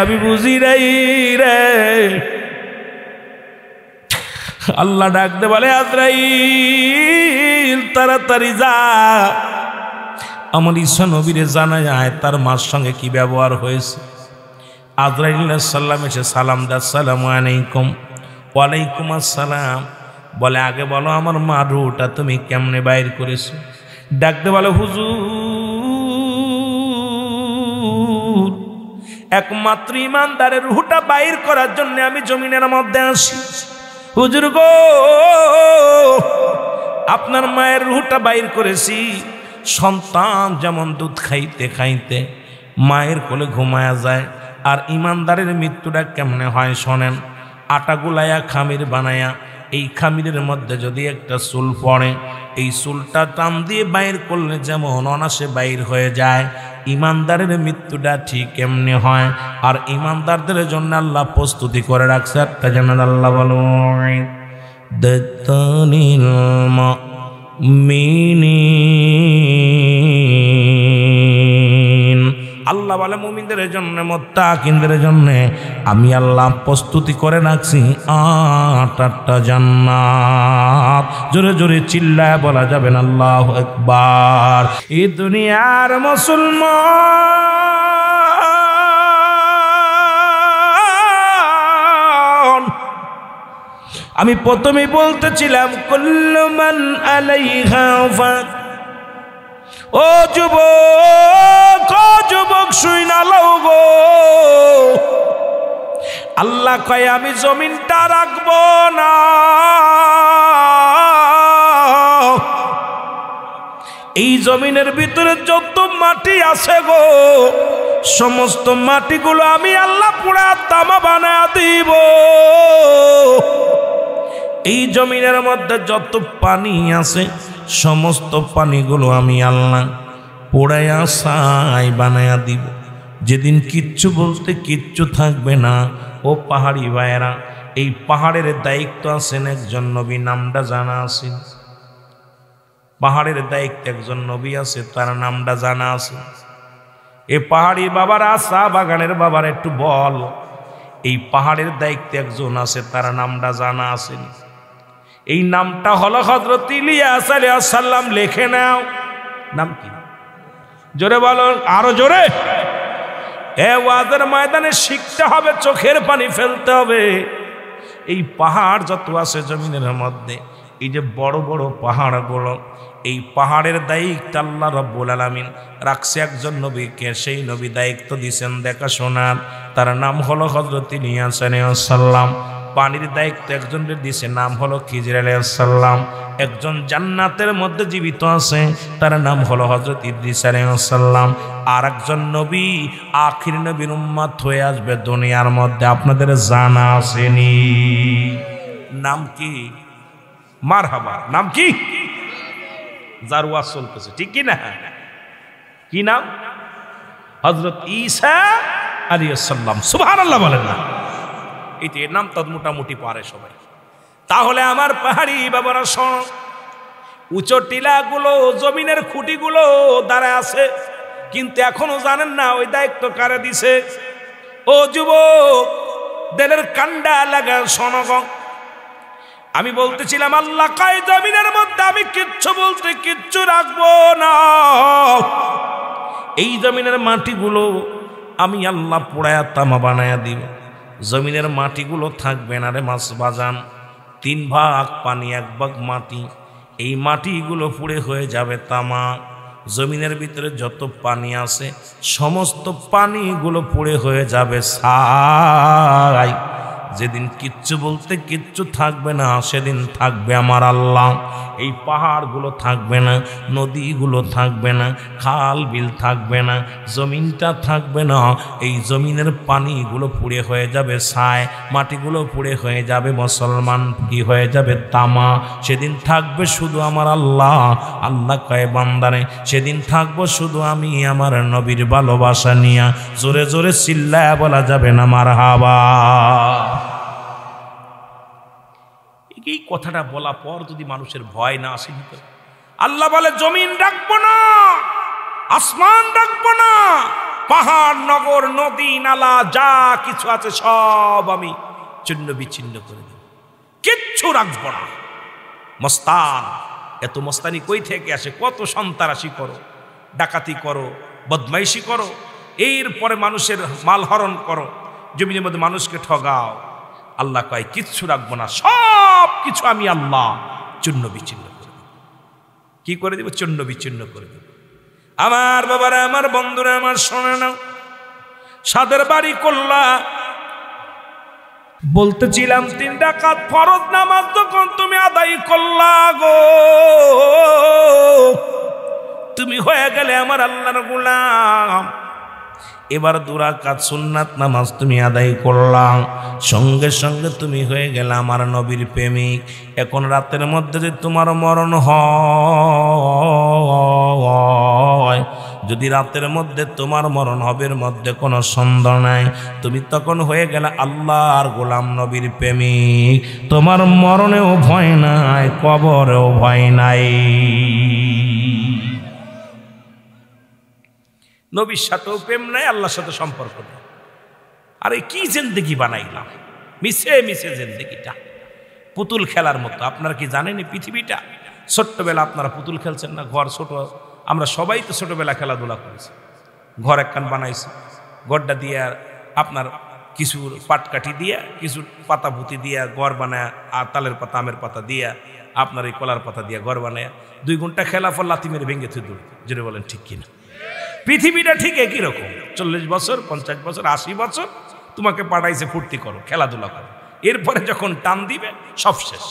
আমি বুঝি রে। আল্লাহ ডাক দে বলে, আজরাইল তাড়াতাড়ি যা, আমার ঈসা নবীরে জানা যায় তার মার সঙ্গে কি ব্যবহার হয়েছে। আজরাইল আলাইহিস সালাম এসে সালাম দেয়, আসসালামু আলাইকুম। ওয়ালাইকুম আসসালাম। বলে, আগে বলো আমার মা রুহটা তুমি কেমনে বাইর করেছো? ডাকতে বলে, হুজুর, একমাত্র ইমানদারের রুহটা বাইর করার জন্য আমি জমিনের মধ্যে আসি। হুজুর গো, আপনার মায়ের রুহটা বাইর করেছি। সন্তান যেমন দুধ খাইতে খাইতে মায়ের কোলে ঘুমায়া যায়, আর ইমানদারের মৃত্যুটা কেমনে হয় শোনেন। আটা গুলাইয়া খামির বানায়া, এই খামিরের মধ্যে যদি একটা চুল পড়ে, এই চুলটা টান দিয়ে বাইর করলে যেমন অনাসে বাইর হয়ে যায়, ইমানদারের মৃত্যুটা ঠিক এমনি হয়। আর ইমানদারদের জন্য আল্লাহ প্রস্তুতি করে রাখছে একটা জান্নাত। আল্লাহ বলেন, দাতানিল মুমিনিন, আল্লাহ বলে মুমিনদের জন্য, মুত্তাকিনদের জন্য আমি আল্লাহ প্রস্তুতি করে রাখছি 8টা জান্নাত। জোরে জোরে চিল্লায় বলা যাবেন আল্লাহু আকবার। এই দুনিয়ার মুসলমান, আমি প্রথমেই বলতেছিলাম কুল্লু মান আলাইহা ফান। ও যুবক, ও যুবক শুই না লও গো, আল্লাহ কয় আমি জমিনটা রাখবো না। এই জমিনের ভিতরে যত মাটি আছে গো, সমস্ত মাটিগুলো আমি আল্লাহ পুরা তামা বানায়া দিব। এই জমিনের মধ্যে যত পানি আছে, সমস্ত পানিগুলো আমি আল্লাহ পোড়াইয়া ছাই বানায়া দিব। যেদিন কিচ্ছু বলতে কিচ্ছু থাকবে না। ও পাহাড়ি ভাইয়েরা, এই পাহাড়ের দায়িত্ব আছেন একজন নবী, নামটা জানা আছে? পাহাড়ের দায়িত্ব একজন নবী আছে, তার নামটা জানা আছে? এই পাহাড়ি বাবারা, চা বাগানের বাবার একটু বল, এই পাহাড়ের দায়িত্ব একজন আছে, তার নামটা জানা আছে? এই নামটা হলো হযরত ইলিয়াস আলাইহিস সালাম। লিখে নাও। নাম কি? জোরে বলো, আরো জোরে। এ ওয়াজের ময়দানে শিখতে হবে, চোখের পানি ফেলতে হবে। এই পাহাড় যত আছে জমিনের মধ্যে, এই যে বড় বড় পাহাড়গুলো, এই পাহাড়ের দায়িত্ব আল্লাহ রাব্বুল আলামিন রাখছে একজন নবীকে। সেই নবী দায়িত্ব দিয়েছেন দেখাশোনার, তার নাম হলো হযরত ইলিয়াস আলাইহিস সালাম। পানির দায়িত্ব একজনের দিছে, নাম হলো খিজির আলাইহিস সালাম। একজন জান্নাতের মধ্যে জীবিত আছে, তার নাম হলো হযরত ইদ্রিস আলাইহিস সালাম। আর একজন নবী, আখির নবীর উম্মত হয়ে আসবে দুনিয়ার মধ্যে, আপনাদের জানা আসেনি? নাম কি? মারহাবা। নাম কি? যার ওয়াজ চলতেছে, ঠিক কি না? কি নাম? হযরত ঈসা আলাইহিস সালাম। সুবহানাল্লাহ বলেন না? এইটা এর নাম তো মোটামুটি পারে সবাই। তাহলে আমার পাহাড়ি বাবারা শোনো, উঁচু টিলাগুলো, জমিনের খুঁটিগুলো দাঁড়ায় আছে, কিন্তু এখনো জানেন না ওই দায়িত্ব কারে দিছে। ও যুবক, দেলের কান্ডা লাগা শোনো গো, আমি বলতেছিলাম আল্লাহ কয় জমিনের মধ্যে আমি কিচ্ছু বলতে কিচ্ছু রাখবো না। এই জমিনের মাটিগুলো আমি আল্লাহ পোড়ায়া তামা বানায়া দিব। জমিনের মাটিগুলো থাকবে না রে মাছ বাজান। 3 ভাগ পানি 1 ভাগ মাটি। এই মাটিগুলো পুড়ে হয়ে যাবে তামা। জমিনের ভিতরে যত পানি আছে সমস্ত পানিগুলো পুড়ে হয়ে যাবে ছাই। যেদিন কিচ্ছু বলতে কিচ্ছু থাকবে না, সেদিন থাকবে আমার আল্লাহ। এই পাহাড়গুলো থাকবে না, নদীগুলো থাকবে না, খাল বিল থাকবে না, জমিনটা থাকবে না। এই জমিনের পানিগুলো পুড়ে হয়ে যাবে ছাই, মাটিগুলো পুড়ে হয়ে যাবে মুসলমান কি হয়ে যাবে তামা। সেদিন থাকবে শুধু আমার আল্লাহ। আল্লাহ কয় বান্দারে সেদিন থাকবো শুধু আমি আমার নবীর ভালোবাসা নিয়া। জোরে জোরে চিল্লায়া বলা যাবে না মারহাবা। এই কথাটা বলা পর যদি মানুষের ভয় না আসে ভিতরে, আল্লাহ বলে জমিন রাখবো না, আসমান রাখবো না, পাহাড় নগর নদী নালা যা কিছু আছে সব আমি ছিন্ন বিচ্ছিন্ন করে দেব, কিচ্ছু রাখবো না। মস্তান, এত মস্তানি কই থেকে আসে? কত সন্ত্রাসী করো, ডাকাতি করো, বদমাইশি করো, এরপরে মানুষের মাল হরণ করো, জমিনের মধ্যে মানুষকে ঠগাও। আল্লাহ কয় কিচ্ছু রাখবো না, সব কিছু আমি আল্লাহ চূর্ণ বিচ্ছিন্ন করে দেব। কি করে দেব? চূর্ণ বিচ্ছিন্ন করে দেব। আমার বাবারা, আমার বন্ধুরা, আমার শোনে না, সাদের বাড়ি করলা বলতেছিলাম 3 রাকাত ফরজ নামাজ যখন তুমি আদায় করলা গো, তুমি হয়ে গেলে আমার আল্লাহর গোলাম। এবার 2 রাকাত সুন্নাত নামাজ তুমি আদায় করলাম, সঙ্গে সঙ্গে তুমি হয়ে গেলে আমার নবীর প্রেমিক। এখন রাতের মধ্যে যে তোমার মরণ হয়, যদি রাতের মধ্যে তোমার মরণ হবে মধ্যে কোনো সন্দেহ নাই, তুমি তখন হয়ে গেলে আল্লাহর গোলাম নবীর প্রেমিক। তোমার মরণেও ভয় নাই, কবরেও ভয় নাই। নবীর সাথেও প্রেম নাই, আল্লাহর সাথে সম্পর্ক নেই। আরে কি জিন্দেগি বানাইলাম, মিশে মিশে জিন্দেগিটা পুতুল খেলার মতো। আপনারা কি জানেন এই পৃথিবীটা? ছোট্টবেলা আপনারা পুতুল খেলছেন না? ঘর ছোট, আমরা সবাই তো ছোটবেলা খেলাধুলা করেছি। ঘর একখান বানাইছি, ঘরটা দিয়ে আপনার কিছু পাটকাঠি দিয়া, কিছু পাতা পুঁতি দিয়া ঘর বানায়, আর তালের পাতা আমের পাতা দিয়া, আপনার এই কলার পাতা দিয়া ঘর বানায় 2 ঘন্টা খেলা পর লাথি মেরে ভেঙে থুই দূর। যেটা বলেন ঠিক কিনা? পৃথিবীটা ঠিক একই রকম। 40 বছর, 50 বছর, 80 বছর তোমাকে পাঠাইছে ফুর্তি করো, খেলাধুলা করো। এরপরে যখন টান দিবে সব শেষ।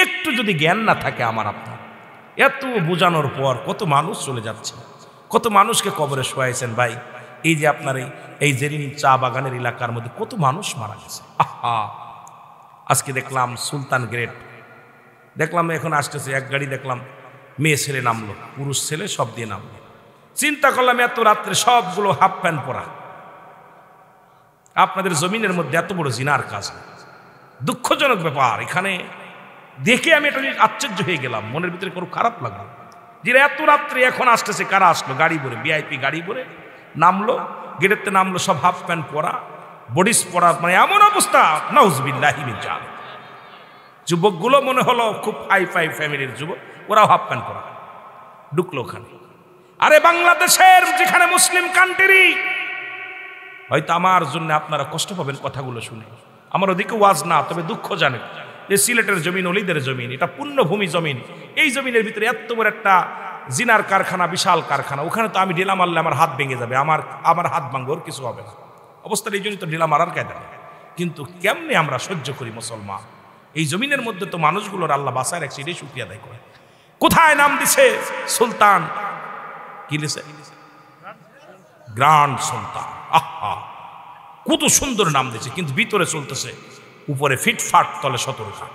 একটু যদি জ্ঞান না থাকে আমার আপনার, এত বোঝানোর পর কত মানুষ চলে যাচ্ছে, কত মানুষকে কবরে শোয়াইছেন ভাই। এই যে আপনার এই জেরিন চা বাগানের এলাকার মধ্যে কত মানুষ মারা গেছে। আহা, আজকে দেখলাম সুলতান গ্রেট, দেখলাম এখন আসতেছে এক গাড়ি, দেখলাম মেয়ে ছেলে নামলো, পুরুষ ছেলে সব দিয়ে নামলো। চিন্তা করলাম এত রাত্রে সবগুলো হাফ প্যান্ট পরা। আপনাদের জমিনের মধ্যে এত বড় জিনার কাজ, দুঃখজনক ব্যাপার। এখানে দেখে আমি এটা আশ্চর্য হয়ে গেলাম, মনের ভিতরে কোনো খারাপ লাগলো যে এত রাত্রে এখন আসতেছে। কারা আসলো? গাড়ি ভরে, ভিআইপি গাড়ি ভরে নামলো, গেটেতে নামলো, সব হাফ প্যান্ট পরা, বডিস পরা, মানে এমন অবস্থা নাউজুবিল্লাহি মিন যালিক। যুবকগুলো মনে হলো খুব হাই ফাই ফ্যামিলির যুবক, ওরাও হাফ প্যান্ট পরা ঢুকলো ওখানে। আরে বাংলাদেশের যেখানে মুসলিম কান্ট্রি, হয়তো আমার জন্য আপনারা কষ্ট পাবেন কথাগুলো শুনে। আমার ওদিকে ওয়াজ না, তবে দুঃখ জানেন যে সিলেটের জমিন অলিদের জমিন, এটা পুণ্যভূমি জমিন। এই জমিনের ভিতরে এত বড় একটা জিনার কারখানা, বিশাল কারখানা। ওখানে তো আমি ঢিলা মারলে আমার হাত ভেঙে যাবে, আমার হাত ভাঙবে, ওর কিছু হবে না। অবস্থার এই জন্যই তো ঢিলা মারার কায়দা নেই। কিন্তু কেমনে আমরা সহ্য করি মুসলমান? এই জমিনের মধ্যে তো মানুষগুলোর আল্লাহ বাসায় রাখছে, এটাই শুকরিয়া আদায় করে। কোথায় নাম দিছে? সুলতান কি লিখছে? গ্রান্ড সুলতান। আহা, কত সুন্দর নাম দিয়েছে, কিন্তু ভিতরে চলতেছে উপরে ফিটফাট, তলে 17 ফাট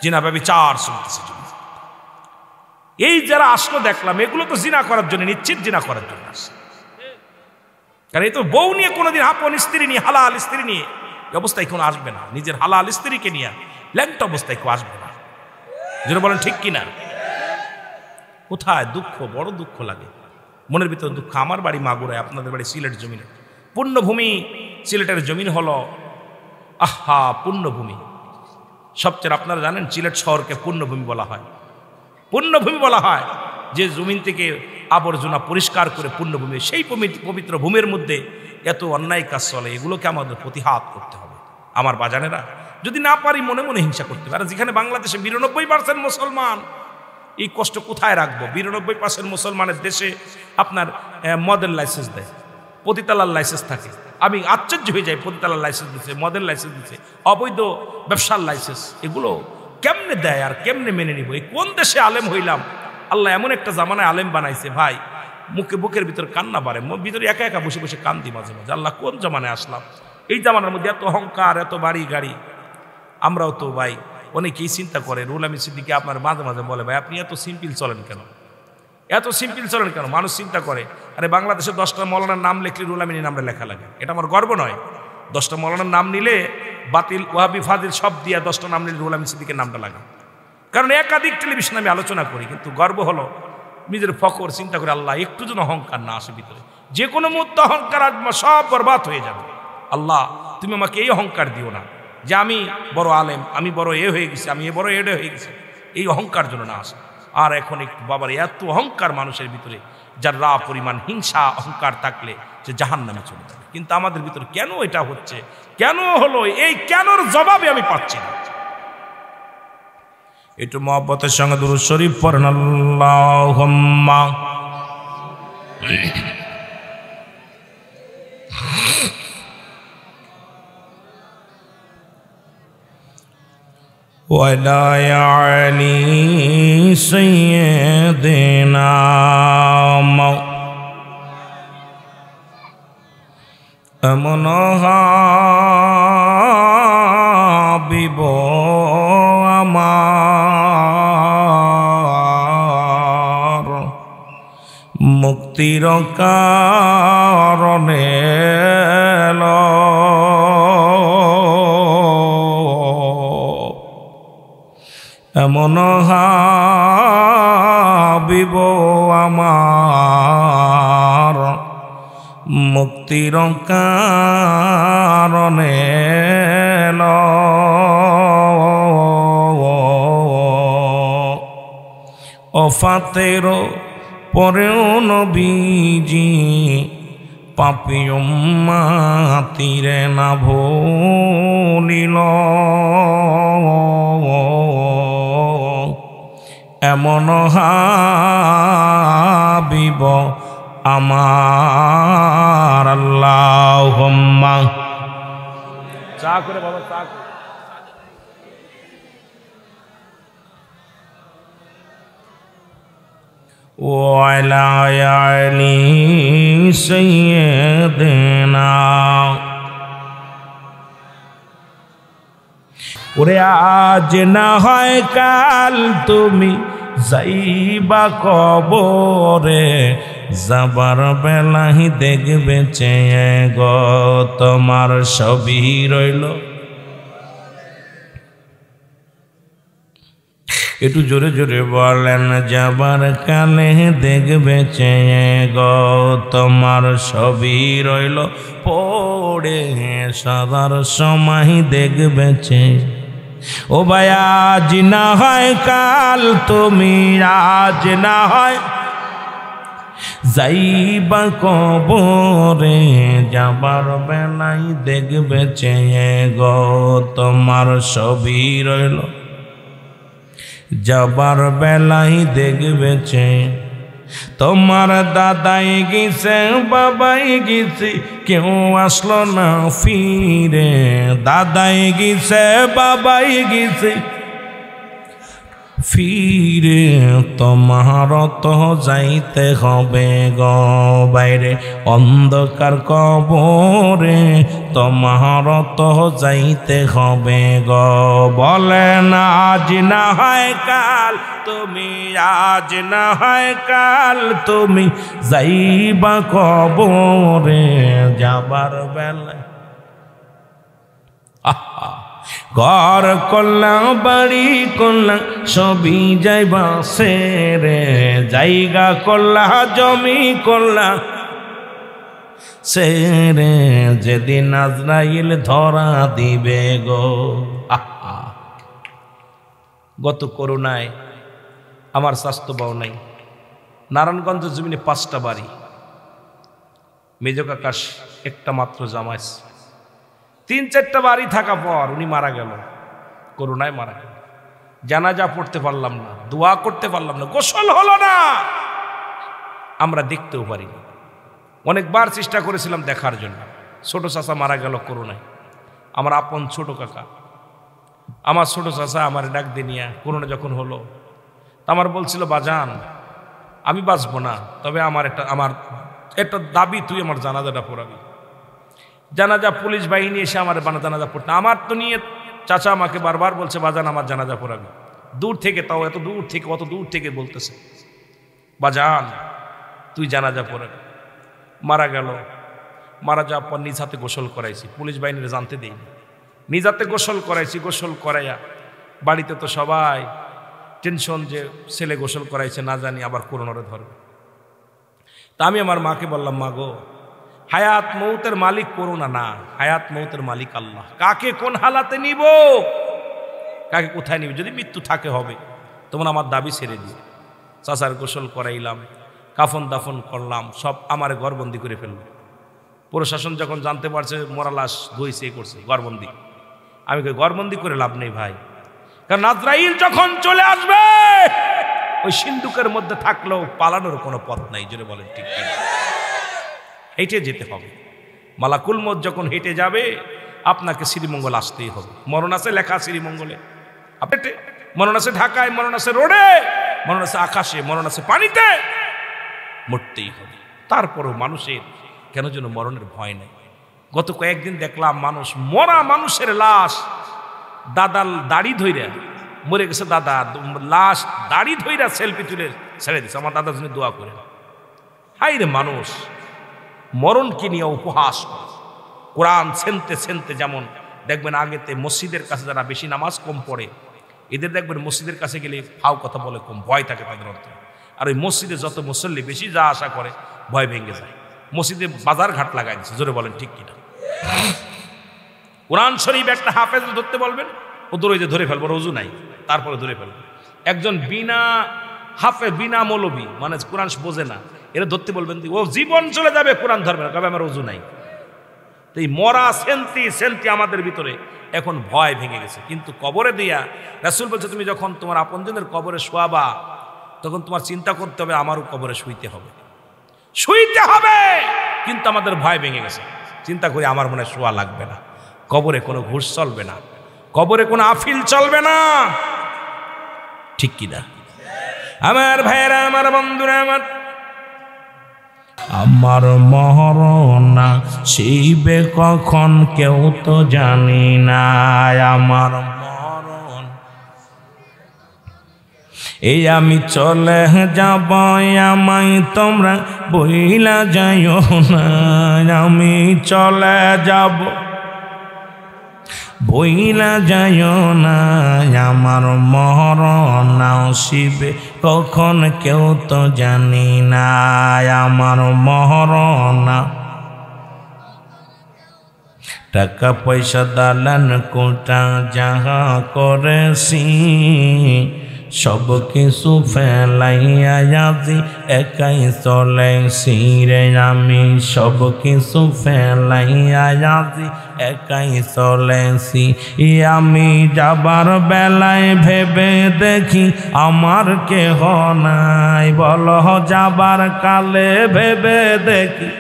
জিনা ব্যভিচার চলতেছে। এই যারা আসলো দেখলাম, এগুলো তো জিনা করার জন্য, নিশ্চিত জিনা করার জন্য আসছে। কারণ এই তো বউ নিয়ে কোনোদিন, আপন স্ত্রী নিয়ে, হালাল স্ত্রী নিয়ে অবস্থায় কেউ আসবে না। নিজের হালাল স্ত্রীকে নিয়ে ল্যাংটা অবস্থায় কেউ আসবে না। যেন বলেন ঠিক কিনা? কোথায় দুঃখ, বড় দুঃখ লাগে মনের ভিতরে দুঃখ। আমার বাড়ি মাগুরায়, আপনাদের বাড়ি সিলেট জমিনে। পুণ্যভূমি সিলেটের জমিন হলো, আহা পুণ্যভূমি। সবচেয়ে আপনারা জানেন সিলেট শহরকে পুণ্যভূমি বলা হয়। পুণ্যভূমি বলা হয় যে জমিন থেকে আবর্জনা পরিষ্কার করে পুণ্যভূমি। সেই পবিত্র ভূমির মধ্যে এত অন্যায় কাজ চলে, এগুলোকে আমাদের প্রতিহাত করতে হবে। আমার বাজানেরা, যদি না পারি মনে মনে হিংসা করতে পারে। যেখানে বাংলাদেশে 92% মুসলমান, এই কষ্ট কোথায় রাখবো? 92% মুসলমানের দেশে আপনার মদের লাইসেন্স দেয়, পতিতালার লাইসেন্স থাকে। আমি আশ্চর্য হয়ে যাই, পতিতালার লাইসেন্স দিচ্ছে, মদের লাইসেন্স দিচ্ছে, অবৈধ ব্যবসার লাইসেন্স, এগুলো কেমনে দেয় আর কেমনে মেনে নিব? এই কোন দেশে আলেম হইলাম? আল্লাহ এমন একটা জামানায় আলেম বানাইছে ভাই, বুকের ভিতর কান্না বাড়ে, ভিতরে একা একা বসে বসে কান্দি মাঝে মাঝে। আল্লাহ কোন জামানায় আসলাম? এই জামানার মধ্যে এত অহংকার, এত বাড়ি গাড়ি। আমরাও তো ভাই অনেকেই চিন্তা করে, রুহুল আমিন সিদ্দিকী আপনার মাঝে মাঝে বলে, ভাই আপনি এত সিম্পল চলেন কেন, এত সিম্পল চলেন কেন? মানুষ চিন্তা করে, আরে বাংলাদেশে 10টা মৌলানার নাম লিখলে রুহুল আমিনের নামটা লেখা লাগে, এটা আমার গর্ব নয়। 10টা মৌলানার নাম নিলে বাতিল, ওয়াহাবি, ফাজিল সব দিয়া 10টা নাম নিলে রুহুল আমিন সিদ্দিকীর নামটা লাগে। কারণ একাধিক টেলিভিশনে আমি আলোচনা করি, কিন্তু গর্ব হলো নিজের ফখর চিন্তা করে আল্লাহ একটু যেন অহংকার না আসে ভিতরে। যে কোনো মুহূর্তে অহংকার আসবে, সব বরবাদ হয়ে যাবে। আল্লাহ তুমি আমাকে এই অহংকার দিও না যে আমি বড় আলেম, আমি বড় এ হয়ে গেছি, আমি এ বড় এডে হয়ে গেছি, এই অহংকার যেন না আসে। আর এখন একটু বাবার এত অহংকার মানুষের ভিতরে, যার রা পরিমাণ হিংসা অহংকার থাকলে যে জাহান্নামে চলে যাবে। কিন্তু আমাদের ভিতরে কেন এটা হচ্ছে, কেন হলো, এই কেনর জবাবে আমি পাচ্ছি না। একটু মহব্বতের সঙ্গে দুরূদ শরীফ পড়েন, আল্লাহুম্মা ওয়ালা আলি সাইয়্যিদিনা এমন হাবিব আমার, মুক্তির কারণে এমন হাবিব আমার, মুক্তির কারণে ওফাতের পরেও নবীজি পাপী উম্মতিরে না ভুলিল, এমন হাবিব আমার। আল্লাহুম্মা চা করে বাবা, চা করে। ওয়ালা আলি সাইয়্যিদিনা, ওরে আজ না হয় কাল তুমি যাইবা কবরে, যাবার বেলাহি দেখবে চেয়ে গো তোমার সবই রইল। একটু জোরে জোরে বলেন, যাবার কালে দেখবে চেয়ে গো তোমার সবই রইল পড়ে, সবার সময় দেখবে চেয়ে। ও ভাই আজ না হয় কাল তুমি, আজ না হয় যাইবা কবরে, যাবার বেলাই দেখবে চেয়ে গো তোমার সবই রইল, যাবার বেলাই দেখবে চেয়ে। তোমার দাদাই গেছে, বাবাই গেছে, কেউ আসলো না ফিরে, দাদাই গেছে, বাবাই গেছে ফিরে, তোমার তো যাইতে হবে গো বাইরে অন্ধকার কবরে, তোমার তো যাইতে হবে গো। বলেন আজ না হয় কাল তুমি, আজ না হয় কাল তুমি যাইবা কবরে, যাবার বেলায় ঘর করলাম, বাড়ি করলাম, সবই যাইবা সেরে, জায়গা করলা, জমি করলা সেরে, যেদিন আজরাইল ধরা দিবে গো। গত করোনায় আমার স্বাস্থ্য পাও নাই, নারায়ণগঞ্জ জমিনে 5টা বাড়ি, মেজ কাকাশ একটা মাত্র জামাইছে, 3-4টা বাড়ি থাকা পর উনি মারা গেল। করোনায় মারা গেল। জানাজা পড়তে পারলাম না, দোয়া করতে পারলাম না, গোসল হলো না, আমরা দেখতেও পারি না। অনেকবার চেষ্টা করেছিলাম দেখার জন্য। ছোট চাচা মারা গেল করোনায়, আমার আপন ছোট কাকা, আমার ছোট চাচা আমার ডাক দিয়ে নিয়ে করোনা যখন হলো, তা আমার বলছিল, বাজান আমি বাঁচবো না, তবে আমার একটা দাবি, তুই আমার জানাজাটা পড়াবি। জানাজা পুলিশ বাহিনী এসে আমার জানাজা পড়তে, আমার তো নিয়ে চাচা আমাকে বারবার বলছে, বাজান আমার জানাজা পড়াবি। দূর থেকে, তাও এত দূর থেকে, অত দূর থেকে বলতেছে, বাজান তুই জানাজা পড়াবি। মারা গেল। মারা যাওয়ার পর নিজ হাতে গোসল করাইছি, পুলিশ বাহিনীরা জানতে দেয়নি। নিজ হাতে গোসল করাইছি, গোসল করাইয়া বাড়িতে তো সবাই টেনশন যে ছেলে গোসল করাইছে, না জানি আবার করোনারে ধরবে। তা আমি আমার মাকে বললাম, মা গো, হায়াত মৌতের মালিক করোনা না, হায়াত মৌতের মালিক আল্লাহ। কাকে কোন হালাতে নিব, কাকে কোথায় নিব, যদি মৃত্যু থাকে হবে, তোমরা আমার দাবি ছেড়ে দিও। চাচার গোসল করাইলাম, কাফন দাফন করলাম, সব আমার ঘরবন্দি করে ফেলল। প্রশাসন যখন জানতে পারছে মরা লাশ ধুইছে করছে, ঘরবন্দি। আমি ঘরবন্দি করে লাভ নেই ভাই, কারণ আজরাইল যখন চলে আসবে ওই সিন্ধুকের মধ্যে থাকলেও পালানোর কোনো পথ নাই। জোরে বলেন ঠিক কিনা? হেঁটে যেতে হবে। মালাকুল মউত যখন হেঁটে যাবে আপনাকে শ্রীমঙ্গল আসতেই হবে। মরণ আছে লেখা শ্রীমঙ্গলে, আপনি মরণ আছে ঢাকায়, মরণ আছে রোডে, মরণ আছে আকাশে, মরণ আছে পানিতে, মরতেই হবে। তারপরও মানুষের কেন যেন মরণের ভয় নেই। গত কয়েকদিন দেখলাম মানুষ, মরা মানুষের লাশ দাদার দাড়ি ধইরা, মরে গেছে দাদা, লাশ দাড়ি ধইরা সেলফি তুলে ছেড়ে দিচ্ছে। আমার দাদার জন্য দোয়া করে। হাই রে মানুষ, মরণকে নিয়ে উপহাস করে। কোরআন ছেনতে ছেনতে, যেমন দেখবেন আগেতে মসজিদের কাছে যারা বেশি নামাজ কম পড়ে, এদের দেখবেন মসজিদের কাছে গেলে ফাও কথা বলে, কম ভয় থাকে তাদের অন্তরে। আর ওই মসজিদে যত মুসল্লি বেশি যা আশা করে, ভয় ভেঙে যায়। মসজিদে বাজার ঘাট লাগাই দিচ্ছে। জোরে বলেন ঠিক কিনা? কোরআন শরীফ একটা হাফেজ ধরতে বলবেন, ও দৌড়ে যে ধরে ফেলবো, রুজু নাই, তারপরে ধরে ফেলবো। একজন বিনা হাফে, বিনা মৌলবী, মানে কোরআন বোঝে না, এরা ধরতে বলবেন, ও জীবন চলে যাবে, কোরআন ধরবে না, কবে আমার রুজু নাই। তো এই মরা সেন্তি আমাদের ভিতরে এখন ভয় ভেঙে গেছে। কিন্তু কবরে দিয়া রাসূল বলছে, তুমি যখন তোমার আপনজনের কবরে শোয়াবা, তখন তোমার চিন্তা করতে হবে আমারও কবরে শুইতে হবে, শুইতে হবে। কিন্তু আমাদের ভয় ভেঙে গেছে, চিন্তা করি আমার মনে শোয়া লাগবে না, কবরে কোনো ঘুষ চলবে না, কবরে কোনো আফিল চলবে না, ঠিক কিনা? আমার ভাইয়েরা, আমার বন্ধুরা, আমার মরণ শিবে কখন কেউ তো জানি না। আমার মরণ এই আমি চলে যাব, আমায় তোমরা বইলা যাইও না। আমি চলে যাব, বইলা যাইও না। আমার মরণ শিবে কখন কেউ তো জানি না। আমার মরণ টাকা পয়সা দালান কোটা যাহা করেছি, সব কিছু ফেলাইয়া আজি একাই চলেছি রে। আমি সব কিছু ফেলাইয়া আজি একাই চলেছি। আমি যাবার বেলায় ভেবে দেখি আমার কেহ নাই, বল যাবার কালে ভেবে দেখি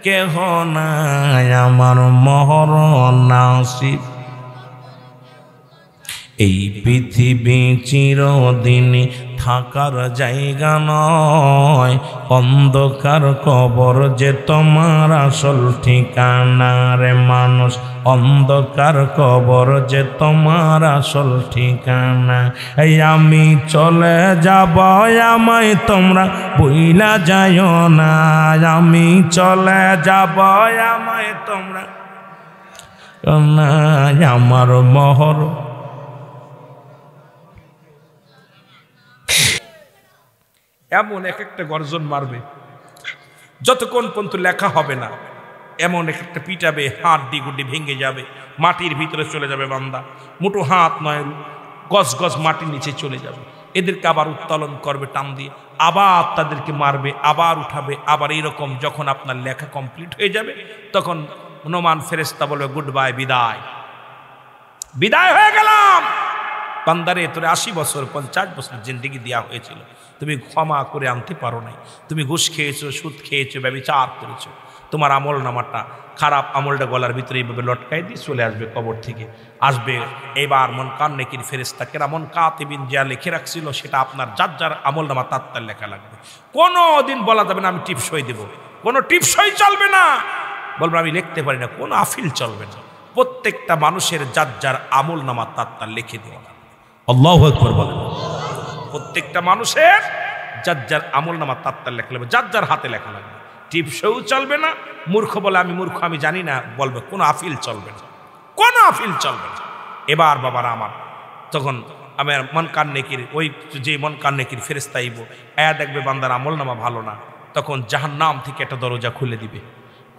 কেহ নাই। আমার মরণ নসিব এই পৃথিবী চিরদিন থাকার জায়গা নয়, অন্ধকার কবর যে তোমার আসল ঠিকানা রে মানুষ। অন্ধকার কবর যে তোমার আসল ঠিকানা। এই আমি চলে যাব, আমায় তোমরা বইলা যাইও না। আমি চলে যাব, আমায় তোমরা না। আমার মহর এমন এক একটা গর্জন মারবে, যতক্ষণ পর্যন্ত লেখা হবে না এমন এক একটা পিটাবে, হাড্ডি গুড্ডি ভেঙে যাবে, মাটির ভিতরে চলে যাবে বান্দা। মুঠো হাত নয়, গজ গজ মাটির নিচে চলে যাবে। এদেরকে আবার উত্তোলন করবে টান দিয়ে, আবার তাদেরকে মারবে, আবার উঠাবে। আবার এইরকম যখন আপনার লেখা কমপ্লিট হয়ে যাবে, তখন হনুমান ফেরেশতা বলবে, গুড বাই, বিদায়, বিদায় হয়ে গেলাম। বান্দারে তোরে 80 বছর 50 বছর জিন্দেগি দেওয়া হয়েছিল, তুমি ক্ষমা করে আনতে পারো নাই, তুমি ঘুষ খেয়েছো, সুদ খেয়েছো, ব্যভিচার করেছো, তোমার আমল নামাটা খারাপ আমলটা গলার ভিতরে এইভাবে লটকাই দিয়ে চলে আসবে কবর থেকে। আসবে এবার মুনকার নেকির ফেরেশতা কিরামান কাতিবিন যা লিখে রাখছিল সেটা আপনার যার যার আমল নামা তার লেখা লাগবে। কোনো দিন বলা যাবে না আমি টিপসই দেবো, কোনো টিপসই চলবে না, বলবো আমি লিখতে পারি না, কোনো আফিল চলবে না। প্রত্যেকটা মানুষের যার যার আমল নামা তার লিখে দেওয়া লাগবে। আল্লাহু আকবার বলেন। প্রত্যেকটা মানুষের যার যার আমল নামা তার লেখা লাগবে, যার যার হাতে লেখা লাগবে। টিপসও চলবে না, মূর্খ বলে আমি মূর্খ আমি জানি না বলবে, কোনো আফিল চলবে না, কোনো আফিল চলবে না। এবার বাবারা আমার তখন আমার মুনকার নেকির ওই যে মুনকার নেকির ফেরেশতা আইব, আয়া দেখবে বান্দার আমল নামা ভালো না, তখন জাহান্নাম থেকে একটা দরজা খুলে দিবে।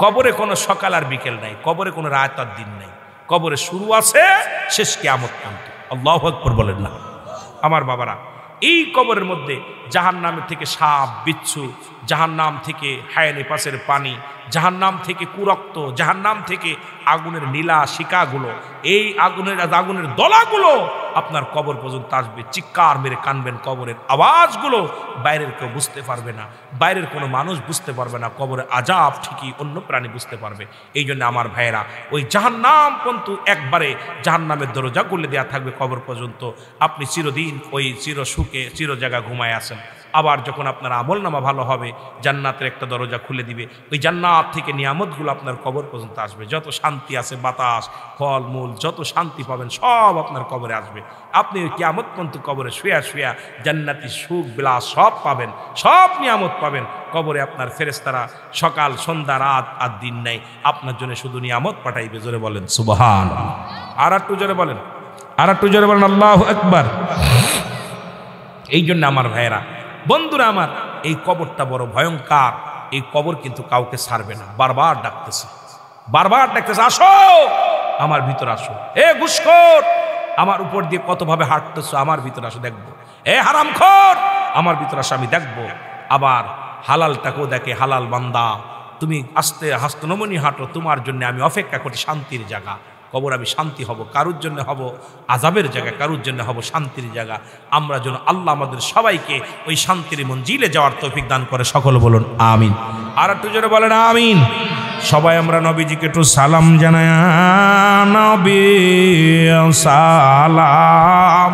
কবরে কোনো সকাল আর বিকেল নাই, কবরে কোনো রাত আর দিন নাই, কবরে শুরু আছে শেষ কিয়ামত পর্যন্ত। আল্লাহু আকবার বলেন না আমার বাবারা। এই কবরের মধ্যে জাহান্নামের থেকে সাপ বিচ্ছু, জাহান্নাম থেকে হায়ানি পাশের পানি, জাহান্নাম থেকে কুরক্ত, জাহান্নাম থেকে আগুনের নীলা শিকাগুলো, এই আগুনের দলাগুলো আপনার কবর পর্যন্ত আসবে। চিৎকার মেরে কানবেন, কবরের আওয়াজগুলো বাইরের কেউ বুঝতে পারবে না, বাইরের কোনো মানুষ বুঝতে পারবে না, কবরের আজাব ঠিকই অন্য প্রাণী বুঝতে পারবে। এই জন্য আমার ভাইয়েরা ওই জাহান্নাম পর্যন্ত একবারে জাহান্নামের দরজা খুলে দেওয়া থাকবে কবর পর্যন্ত। আপনি চিরদিন ওই চির সুখে চির জায়গা ঘুমায় আসেন। আবার যখন আপনার আমল নামা ভালো হবে জান্নাতের একটা দরজা খুলে দিবে, ওই জান্নাত থেকে নিয়ামতগুলো আপনার কবর পর্যন্ত আসবে। যত শান্তি আছে, বাতাস, ফল মূল, যত শান্তি পাবেন সব আপনার কবরে আসবে। আপনি ওই কিয়ামত পর্যন্ত কবরে শুয়া শুয়া জান্নাতি সুখ বিলাস সব পাবেন, সব নিয়ামত পাবেন কবরে। আপনার ফেরেশতারা সকাল সন্ধ্যা রাত আর দিন নাই আপনার জন্য শুধু নিয়ামত পাঠাইবে। জোরে বলেন সুবহানাল্লাহ। আর একটু জোরে বলেন, আর একটু জোরে বলেন আল্লাহু আকবার। এই জন্য আমার ভাইয়েরা, বন্ধুরা আমার, এই কবরটা বড় ভয়ঙ্কর। এই কবর কিন্তু কাউকে ছাড়বে না, বারবার ডাকতেছে, বারবার ডাকতেছে, আসো আমার ভিতর আসো। এ ঘুষখোর, আমার উপর দিয়ে কতভাবে হাঁটতেছো, আমার ভিতর আসো দেখবো। এ হারামখোর, আমার ভিতর আসো আমি দেখবো। আবার হালালটাকেও দেখে, হালাল বান্দা তুমি আস্তে হাস্তে নমনি হাঁটো, তোমার জন্য আমি অপেক্ষা করি শান্তির জায়গা। কবর আমি শান্তি হব, কারুর জন্য হব আযাবের জায়গা, কারুর জন্য হব শান্তির জায়গা। আমরা যেন আল্লাহ আমাদের সবাইকে ওই শান্তির মঞ্জিলে যাওয়ার তৌফিক দান করে, সকল বলুন আমিন। আর একটু জোরে বলেন আমিন। সবাই আমরা নবীজিকে একটু সালাম জানাই, নবী সালাম।